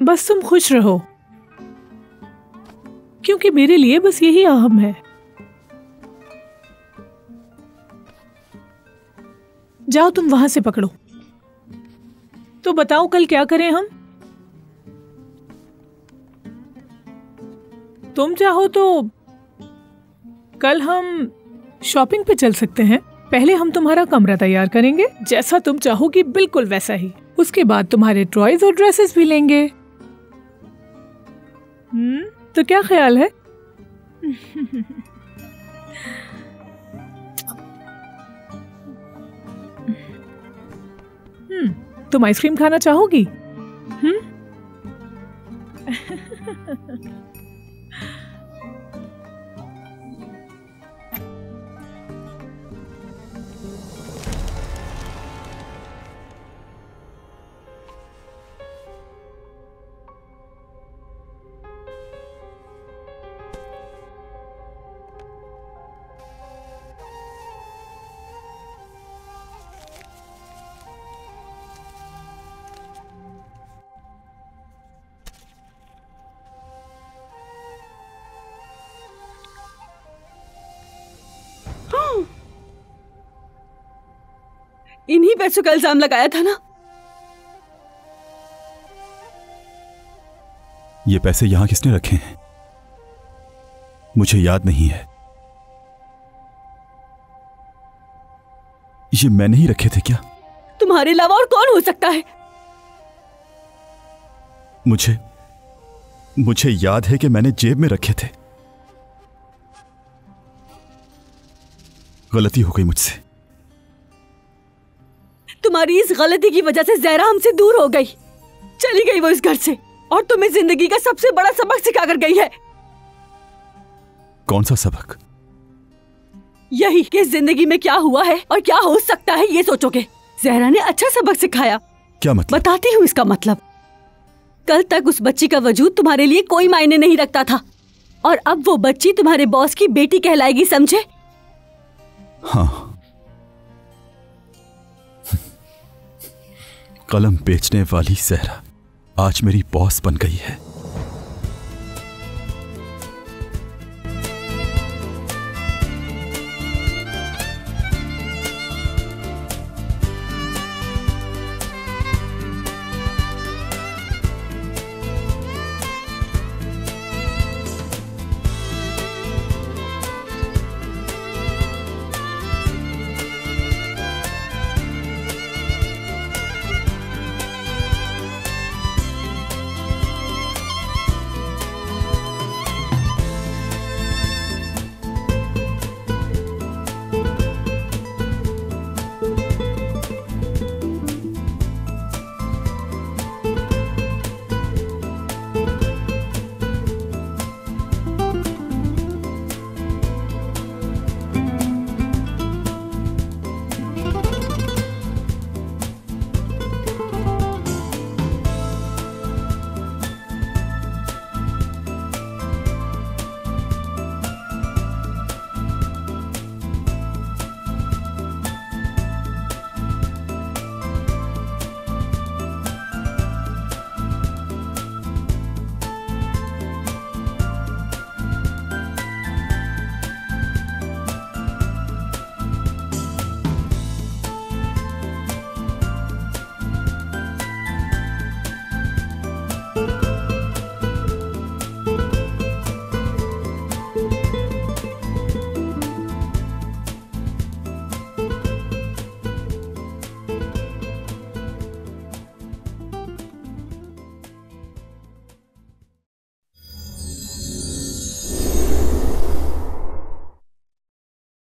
S6: बस तुम खुश रहो, क्योंकि मेरे लिए बस यही अहम है। जाओ तुम वहां से पकड़ो। तो बताओ कल क्या करें हम? तुम चाहो तो कल हम शॉपिंग पे चल सकते हैं। पहले हम तुम्हारा कमरा तैयार करेंगे, जैसा तुम चाहोगी बिल्कुल वैसा ही। उसके बाद तुम्हारे टॉयज और ड्रेसेस भी लेंगे। तो क्या ख्याल है? तुम आइसक्रीम खाना चाहोगी?
S5: इन्हीं पैसों का इल्जाम लगाया था ना?
S7: ये पैसे यहां किसने रखे हैं? मुझे याद नहीं है। ये मैंने ही रखे थे क्या?
S5: तुम्हारे अलावा और कौन हो सकता है?
S7: मुझे याद है कि मैंने जेब में रखे थे। गलती हो गई मुझसे।
S5: तुम्हारी इस गलती की वजह से ज़हरा हमसे दूर हो गई, चली गई वो इस घर से, और तुम्हें जिंदगी का सबसे बड़ा सबक सिखा कर गई है।
S7: कौन सा सबक?
S5: यही कि जिंदगी में क्या हुआ है और क्या हो सकता है ये सोचोगे। ज़हरा ने अच्छा सबक सिखाया।
S7: क्या मतलब?
S5: बताती हूँ इसका मतलब। कल तक उस बच्ची का वजूद तुम्हारे लिए कोई मायने नहीं रखता था, और अब वो बच्ची तुम्हारे बॉस की बेटी कहलाएगी, समझे?
S7: हाँ, कलम बेचने वाली ज़हरा आज मेरी बॉस बन गई है।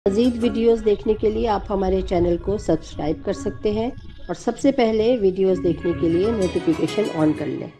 S12: मज़ीद वीडियोस देखने के लिए आप हमारे चैनल को सब्सक्राइब कर सकते हैं और सबसे पहले वीडियोस देखने के लिए नोटिफिकेशन ऑन कर लें।